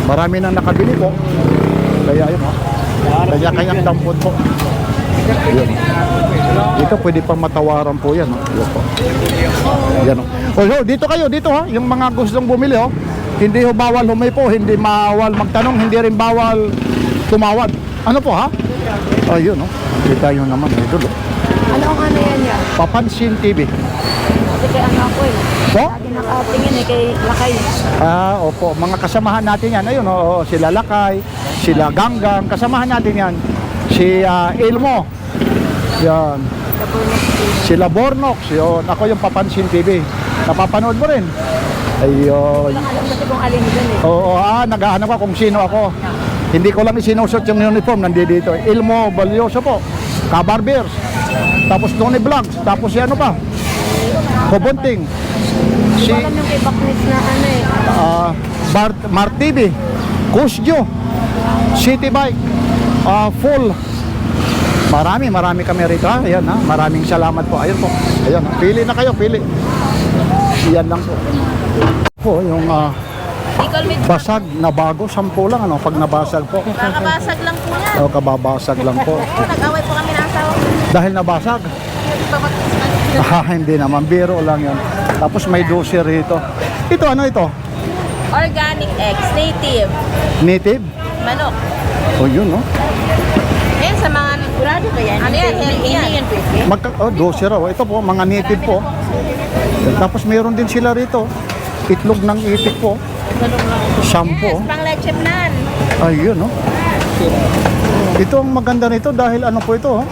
S2: Marami na nakabili po. Kaya ayun, kaya kayang dampot po. Ayun. Dito pwede pang matawaran po yan. Ayun po. Yan o. Oh, dito kayo, dito ha. Yung mga gustong bumili oh. Hindi ho bawal humipo, hindi bawal magtanong, hindi rin bawal tumawad. Ano po ha? Ayun oh. Kita yun naman. Idol oh.
S6: Ano ang ano yan yan?
S2: Papansin TV.
S6: Kasi kay anak ko eh.
S2: Po?
S6: Lagi nakatingin eh kay Lakay.
S2: Opo. Mga kasamahan natin yan. Ayun oh. Sila Lakay, sila Ganggang. Kasamahan natin yan. Si Elmo. Yan. Sila Bornox. Yun. Ako yung Papansin TV. Napapanood mo rin. Ayun.
S6: Walang alam kasi kung alin dyan eh.
S2: Oo, naghahanap ako kung sino ako. Hindi ko lang isinusot yung uniform, nandito. Elmo Balyoso po, Kabarbers, tapos Tony Vlogs, tapos si ano pa? Kobonting.
S6: Hindi ko alam yung kay Baknis na ano eh.
S2: Mart TV, Kusjo, City Bike, Full. Marami kami rito ha. Ayan ha, maraming salamat po. Ayun po. Ayan, pili na kayo, pili. Iyan lang po. Po, yung basag na bago, 10 lang ano, pag nabasag po.
S6: Kakabasag lang po yan.
S2: O, kababasag lang po.
S6: Nag-away po kami ng asawa.
S2: Dahil nabasag? Hindi naman, biro lang yun. Tapos may dosi rito. Ito, ano ito?
S6: Organic eggs, native.
S2: Native?
S6: Manok.
S2: O yun, no?
S6: Ayan sa mga sigurado ba yan? Ano yan? Healthy yan.
S2: Dosi raw. Ito po, mga native po. Tapos meron din sila rito. Itlog ng itik po. Shampoo.
S6: Yes, pang leche plan.
S2: Ayun, no? Ito ang maganda nito dahil ano po ito, oh?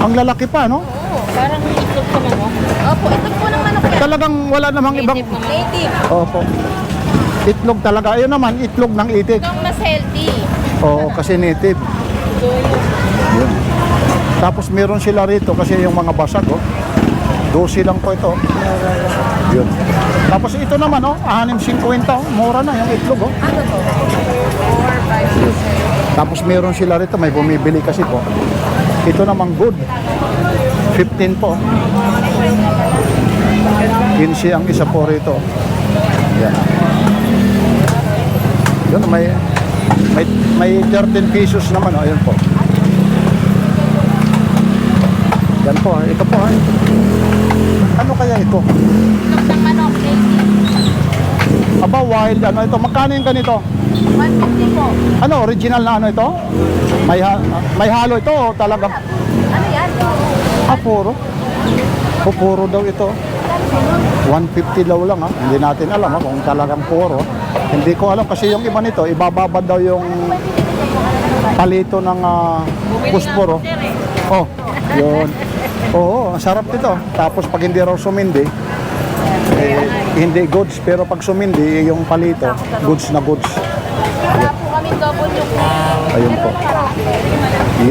S2: Ang lalaki pa, no?
S6: Oo, parang itlog sa manok. Opo, itlog po ng manok yan.
S2: Talagang wala namang ibang...
S6: Native.
S2: Opo. Itlog talaga. Ayun naman, itlog ng itik.
S6: Itong mas healthy.
S2: Oo, kasi native. Yun. Tapos meron sila rito kasi yung mga basag, oh. 12 lang po ito. Yun. Tapos ito naman, oh, 6.50, oh. Mura na yung itlog, oh.
S6: Ano to? 4, 5, 6.
S2: Tapos meron sila rito, may bumibili kasi po. Ito naman good. 15 po. 15 ang isa po rito. Yan. Yun, may 13 pesos naman, oh. Ayun po. Yan po, ito po. Ano kaya ito?
S6: Itlog ng manok, native.
S2: Aba, wild, ano ito? Magkano yung ganito?
S6: 150 po.
S2: Ano, original na ano ito? May halo ito, o talagang...
S6: Ano yan?
S2: Puro. Puro daw ito. 150 daw lang ha. Hindi natin alam ha, kung talagang puro. Hindi ko alam kasi yung iba nito, ibababad daw yung palito ng pusporo. Oh, yun. Oo, ang sarap nito. Tapos pag hindi raw sumindi, hindi goods. Pero pag sumindi, yung palito, goods na goods.
S6: Wala po kami double yung
S2: Ayun po.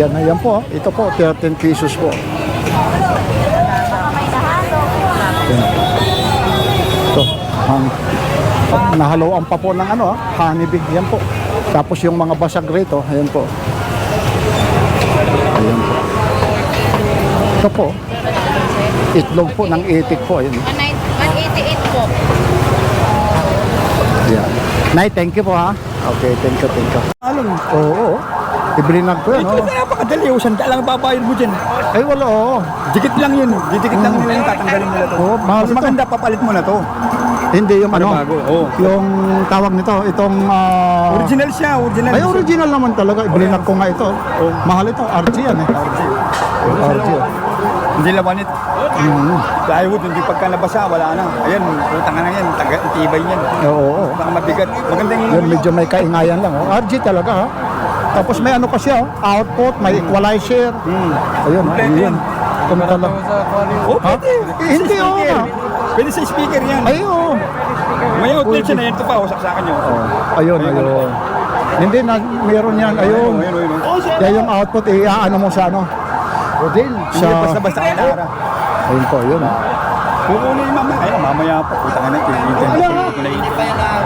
S2: Yan po. Ito po, 13 pesos po. Yan. Ito, nahaloan pa po ng ano, honeybee. Yan po. Tapos yung mga basag rito, ayan po. Ayan po. Ito po. Itlog po ng itik po. Ayan.
S6: 188 po.
S2: Yan. Nay, thank you po ha. Okay, thank you.
S3: Ano?
S2: Oo. Ibrinag ko yan, oh.
S3: Napakadali. Sanda lang babayad mo dyan.
S2: Ay, wala, oo.
S3: Dikit lang yun. Didikit lang nila yung tatanggalin nila to.
S2: Oo, mahal
S3: Mas
S2: ito.
S3: maganda, papalit mo na to.
S2: Hindi, yung ano,
S3: bago, oo.
S2: yung tawag nito, itong...
S3: Original siya, original.
S2: Ay, original naman talaga. Ibrinag ko nga ito. Mahal ito, RG yan eh. RG.
S3: Hindi lawanit. Plywood, hindi pagka nabasa, wala na. Ayan, utang na yan, tibay yan.
S2: Oo.
S3: Baka mabigat. Magandang
S2: Yan, medyo may kaingayan lang. Oh. RG talaga ha. Tapos may ano pa siya, oh. Output, may equalizer. Ayun, ayun. Kung talaga.
S3: Oh,
S2: Ha?
S3: pwede.
S2: Hindi, oo nga.
S3: Pwede sa speaker yan.
S2: Ay, oo.
S3: May outlet siya na yan. Ito pa, saksakan nyo.
S2: Ayun. Hindi na, meron yan. Ayun. Kaya yung output, ano mo sa ano?
S3: Hindi, basta-basta kailangan.
S2: Ayun po, yun.
S3: Kukunin yung mama.
S1: Mamaya po, puta na ito.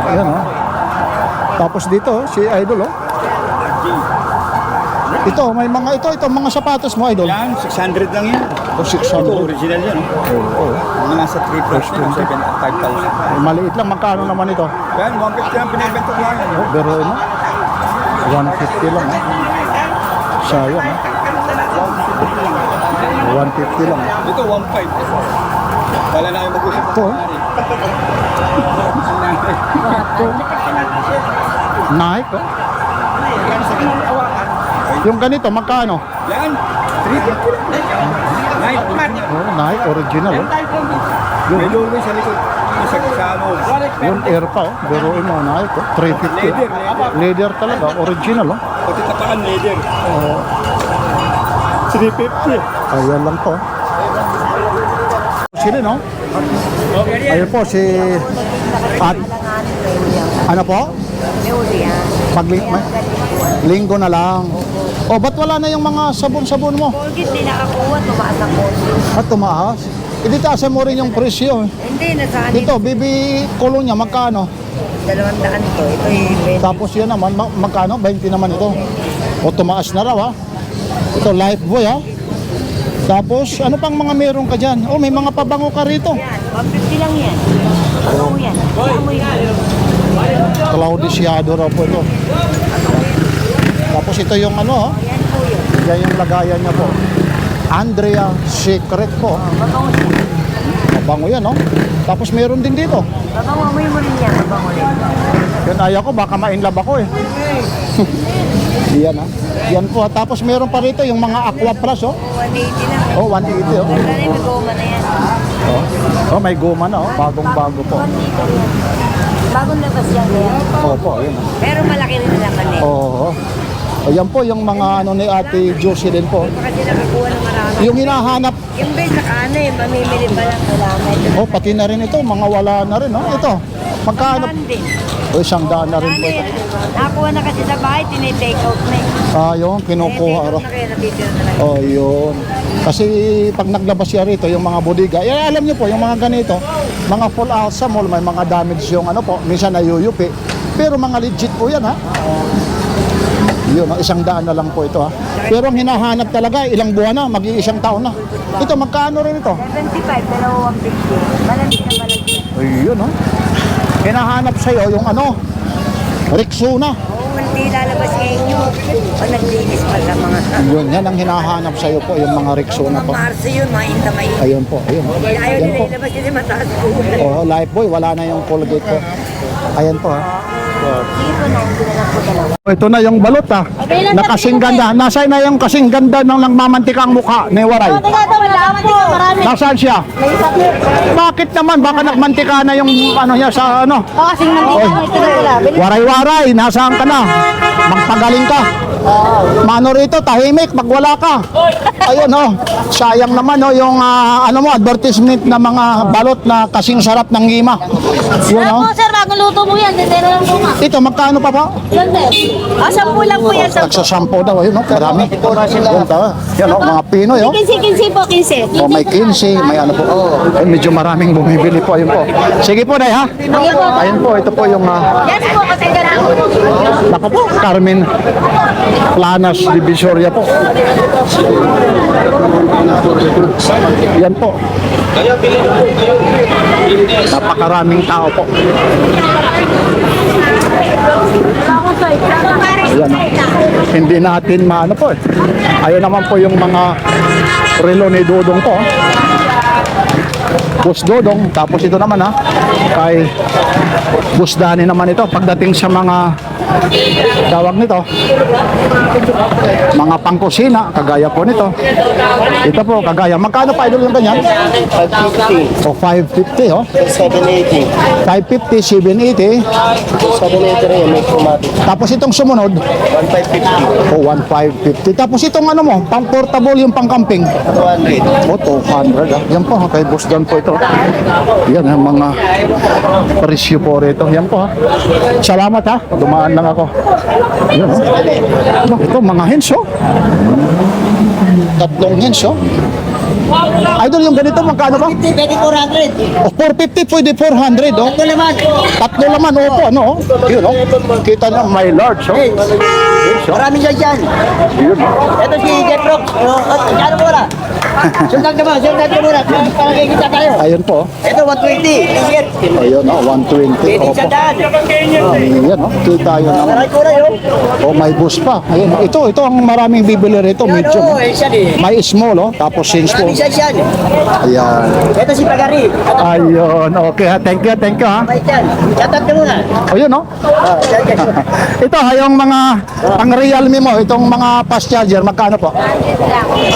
S2: Ayan oh. Tapos dito, si Idol oh. Ito, may mga mga sapatos mo, Idol.
S1: Yan, 600 lang yan.
S2: O 600.
S1: Ito, original yan.
S2: Oo.
S1: Mga nasa 3 plus 5,000.
S2: Maliit lang, magkano naman ito?
S1: Yan, 150 lang pinibenta ko lang yan.
S2: Oh, pero ano? 150 lang sayang 150 lang
S1: Ito, 1.5. Wala na kayo mag-usap.
S2: ito Nike oh. Yung ganito magkano?
S1: Yan, 350 lang.
S2: Oh, Nike original oh.
S1: May logo sa likod. Sa ano.
S2: Yung air pa oh. Biruin mo Nike oh. 350 leather talaga original oh.
S1: Pati tapakan leather.
S2: Oh.
S1: 350.
S2: Ayan lang po. Sino no? Ayun po si at ano po? Linggo na lang. Oh, ba't wala na yung mga sabon-sabon mo?
S4: Colgate, di nakakuha, tumaas ang Colgate.
S2: At tumaas? Hindi taasan mo rin yung presyo.
S4: Hindi, nasaan
S2: Dito, bibi kolonya, magkano?
S4: 200 to. Ito yung
S2: Tapos yan naman, magkano? 20 naman ito. O tumaas na raw ha. Ito, Lifebuoy ha. Tapos, ano pang mga meron ka dyan? Oh, may mga pabango ka rito.
S4: yan. 150 lang yan. Ano yan? Amoy yan.
S2: Claudiciado raw po ito. Tapos ito yung ano ha.
S4: Yan po yun.
S2: Yan yung lagayan niya po. Andrea Secret po.
S4: Mabango siya.
S2: Mabango yan, no? Tapos meron din dito.
S4: Mabango, amoy mo rin yan. Mabango rin.
S2: Yan ayaw ko, baka ma-inlove ako eh. Yan ha. Yan po. Tapos meron pa rito yung mga Aqua Plus, oh.
S4: 180 lang.
S2: Oh, 180, oh.
S4: Ganda rin, may goma na yan.
S2: Oh, may goma na, oh. Bagong-bago po.
S4: 1 liter yan. Bagong labas yan. Yan.
S2: Opo, yun.
S4: Pero malaki rin naman eh.
S2: Oo. Ayan po yung mga ano ni Ate Josie din po.
S4: Kasi nakakuha ng marami.
S2: Yung hinahanap,
S4: Yung base na kano eh, mamimili pa lang. Wala na ito.
S2: oh, pati na rin ito, mga wala na rin, oh. Ito, magkano?
S4: Saan din?
S2: Oh, 100 na rin
S4: Ano
S2: po ito.
S4: yan? Nakakuha na kasi sa bahay, tinitake out na eh.
S2: Ah, yun, kinukuha raw.
S4: Na kaya natitira na lang.
S2: Oh, yun. Kasi pag naglabas siya rito, yung mga bodega, alam niyo po, yung mga ganito, mga full out sa mall, may mga damage yung ano po, minsan nayuyupi. Pero mga legit po yan, ha? Yun, 100 na lang po ito, ha? Pero ang hinahanap talaga, ilang buwan na, mag-iisang taon na. Ito, magkano rin ito?
S4: 75, pero 150. Malamig na malamig.
S2: Ayun, ha? Hinahanap sa'yo yung ano, Rexona.
S4: Oo, hindi lalabas ngayon yun. Pag naglinis pa sa mga...
S2: Yun, yan ang hinahanap sa'yo po, yung mga Rexona
S4: Mga
S2: po.
S4: Marso yun, mga intamay.
S2: Ayun po, ayun.
S4: Ayaw
S2: Yan
S4: nila
S2: po.
S4: ilabas kasi mataas po.
S2: Oh, Lifebuoy, wala na yung Colgate po. Ayan po, ha?
S4: Sige po na, hindi na lang po dalawa.
S2: Ito na yung balot ha. Na kasing ganda. Nasaan na yung kasing ganda ng nagmamantika ang mukha ni Waray? Nasaan siya? Bakit naman? Baka nagmantika na yung ano niya sa ano?
S6: Kasing nandito ito na wala.
S2: Waray-waray, nasaan ka na? Magpagaling ka. Mano rito, tahimik, pag wala ka. Ayun oh, sayang naman oh, yung ano mo, advertisement na mga balot na kasing sarap ng ngima. Yun oh.
S6: Sir, bagong luto mo yan. Titero lang po nga.
S2: Ito, magkano pa po?
S6: Yan, sir.
S4: 10 lang po yan.
S2: Nagsasampo daw, ayun oh, marami. Yun, tawa. Yan oh, mga Pinoy oh.
S6: 15 po, 15.
S2: O may 15, may ano po. Ay, medyo maraming bumibili po. Ayun po. Sige po, Day, ha?
S6: Sige po.
S2: Ayun po, ito po yung...
S6: Yan po, kasi ganun po.
S2: Nako po, Carmen Planas Divisoria po. Yan po. Napakaraming tao po. Ayan. Hindi natin maano po eh. Ayun naman po yung mga relo ni Dodong po. Boss Dodong, tapos ito naman ha, kay Boss Dani naman ito pagdating sa mga tawag nito, mga pangkusina, kagaya po nito. Ito po, kagaya. Magkano pa idol yung ganyan?
S1: 550.
S2: O 550 oh.
S1: 780.
S2: 550, 780.
S1: 780 rin, may automatic.
S2: Tapos itong sumunod,
S1: 1550.
S2: o 1550. Tapos itong ano mo, pang portable yung pang camping.
S1: 200.
S2: O 200 ah. Yan po, kay Boss Don po ito. Yan ang mga presyo po rito. Yan po ha. Salamat ha. Dumaan lang ako. Yan oh. Ito mga hens oh. 3 hens oh. Idol, yung ganito, magkano ba?
S4: 50, pwede 400.
S2: O, 450, pwede 400, oh.
S4: Ito naman.
S2: Tatlo laman, opo, ano, oh. Yun, oh. Kita niyo, my large, oh. Yun, oh.
S4: Marami siya dyan.
S2: Yun, oh.
S4: Ito si Jeff Rock. Ano mo na? Sundag naman, sundag ka muna. Para kikita tayo.
S2: Ayun po, oh.
S4: Ito, 120. T-shirt.
S2: Ayun, oh, 120,
S4: Pwede
S2: opo.
S4: sa daan.
S2: Ayan, oh. Kita yun, oh.
S4: Maray ko na yun.
S2: Oh, may bus pa. Ayun, oh. Ito ang maraming bibili rito,
S4: Yan
S2: medium.
S4: o, siya eh.
S2: May small, oh. Tapos since po.
S4: Marami siya dyan.
S2: Ayan.
S4: Ito si Pagari.
S2: Ayun, okay ha. Thank you, ha.
S4: May dyan. Shoutout ka muna.
S2: Ayun, oh. Ito, yung mga, ang Realme mo, itong mga fast charger, magkano po?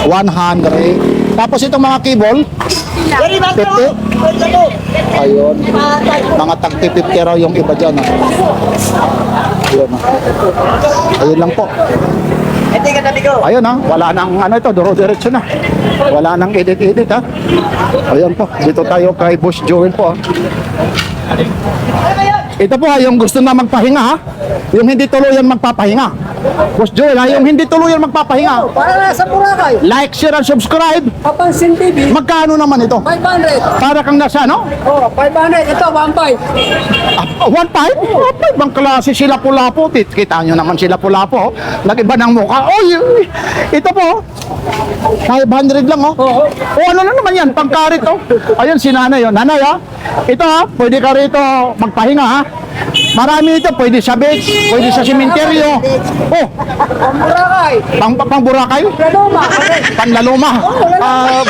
S2: 100. Tapos itong mga cable,
S4: Very bad
S2: 50? Ayun. Mga tag 50 raw yung iba dyan. Ayun, ayun lang po.
S4: Ito yung katabi ko.
S2: Ayun ha, wala nang ano ito, duro-diretso na. Wala nang edit-edit ha. Ayun po, dito tayo kay Boss Joel po ha. Ito po ha, yung gusto na magpahinga ha. Yung hindi tuluyan magpapahinga. Boss Joel ha, yung hindi tuluyan magpapahinga.
S3: Para nasa Boracay.
S2: Like, share, and subscribe.
S3: Papansin TV.
S2: Magkano naman ito?
S3: 500.
S2: Para kang nasa ano?
S3: Oh, 500. Ito, 1.5.
S2: 1.5? Ibang klase sila pula po. Kita nyo naman sila pula po. Nag-iba ng mukha. Oh, ito po. 500 lang oh.
S3: Oo.
S2: O ano lang naman yan, pagkarit oh. Ayun si nanay oh. Nanay ha. Ito ha, pwede ka rito magpahinga ha. Marami ito, pwede sa beach, pwede sa sementeryo. Oh,
S3: Boracay.
S2: pang Boracay.
S3: Laloma.
S2: Panlaloma.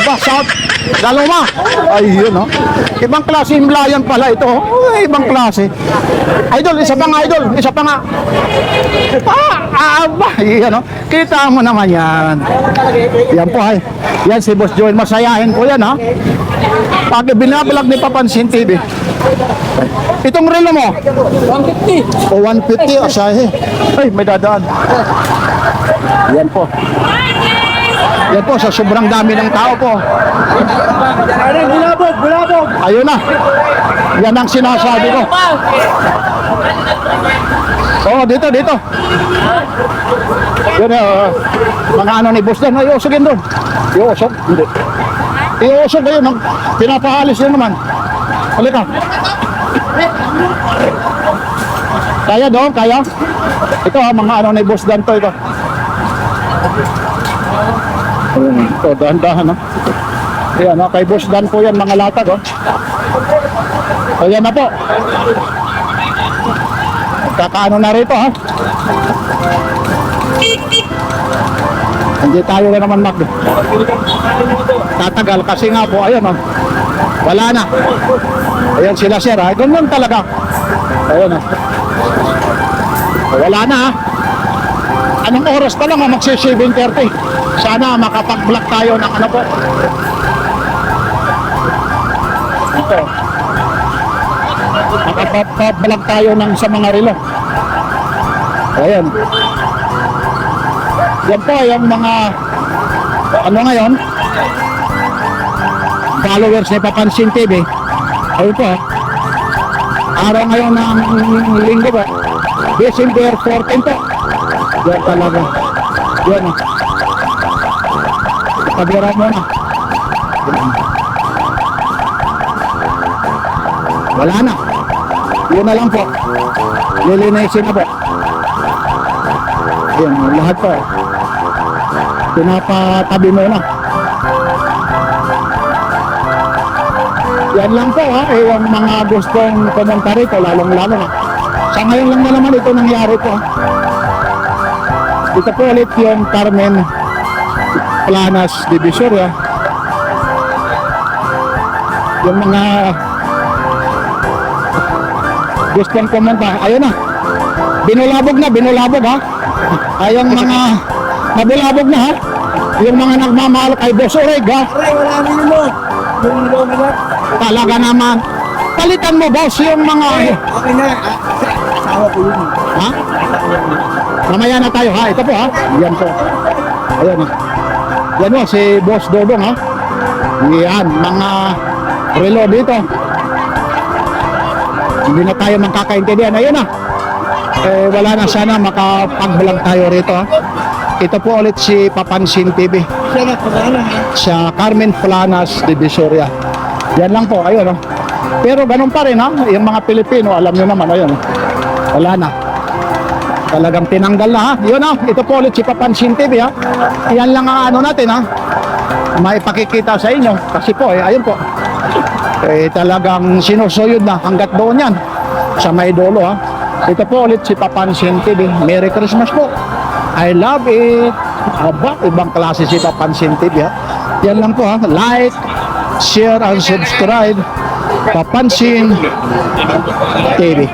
S2: Basat. Laloma. Ayun oh. Ibang klase himlayan pala ito. Oh, ibang klase. Idol, isa pa nga idol. Isa pa nga. Yan oh. Kita mo naman yan. Yan po ay. Yan si Boss Joel. Masayahin ko yan ha. Pag binablog ni Papansin TV. Itong relo mo.
S3: 150.
S2: O 150 asahe. Ay, may dadaan. Yan po. Yan po, sa sobrang dami ng tao po.
S3: Ano, bulabog, bulabog.
S2: Ayun na. Yan ang sinasabi ko. Oo, dito, dito. Yun, mga ano ni Boss Dan. Ay, usogin doon. Iusog? Hindi. Iusog kayo. Pinapaalis yun naman. Halika. Kaya doon, kaya. Ito ha, mga ano ni Boss Dan to, ito. Ito, dahan-dahan ha. Ayan ha, kay Boss Dan po yan, mga latag oh. Ayan na po. Kakaano na rito ha. Hindi tayo na naman tatagal kasi nga po, ayan oh. Wala na. Ayan sila sir ha, ganun talaga. Ayan oh. Wala na ha. Anong oras pa lang magsi 7:30. Sana makapag-block tayo ng ano po. Ito. Makapag-block tayo ng sa mga relo. Ayan. Yan po yung mga ano ngayon followers ni Papansin TV. Ayun po. Araw ngayon ng linggo ba? December 14 po. Yan talaga. Yan o. Pagwara mo na. Wala na. Yun na lang po. Lilinisin na po. Yan, lahat po. Pinapatabi mo na. Yan lang po ha. Eh, yung mga gustong pumunta rito, lalong-lalo na. Sa ngayon lang na naman ito nangyari po. Ito po ulit yung Carmen Planas Divisoria. Yung mga gustong pumunta, ayun na. Binulabog ha. Ay, yung mga nabulabog na ha. Yung mga nagmamahal kay Boss Oreg ha.
S3: Ay, wala na yun mo. Yung loma na.
S2: Talaga naman. Palitan mo boss yung mga...
S3: Okay na. Asawa ko yun.
S2: Ha? Mamaya na tayo ha. Ito po ha. Yan po. Ayan ha. Yan po si Boss Dodong ha. Yan. Mga relo dito. Hindi na tayo magkakaintindihan. Ayun na. Eh wala na, sana makapag-vlog tayo rito ha. Ito po ulit si Papansin TV sa Carmen Planas, Divisoria. Yan lang po, ayun, no? Pero ganun pa rin, ha? Yung mga Pilipino, alam nyo naman, ayun, wala na. Talagang tinanggal na, ha? Yun, ha? Ito po ulit si Papansin TV, ha? Yan lang ang ano natin, ha? Maipakikita sa inyo. Kasi po, ayun po. Talagang sinusuyod na hanggat doon yan. Sa may dulo, ha? Ito po ulit si Papansin TV. Merry Christmas po. I love it. Aba, ibang klase si Papansin TV, ha? Yan lang po, ha? Like, share, and subscribe. Papansin TV.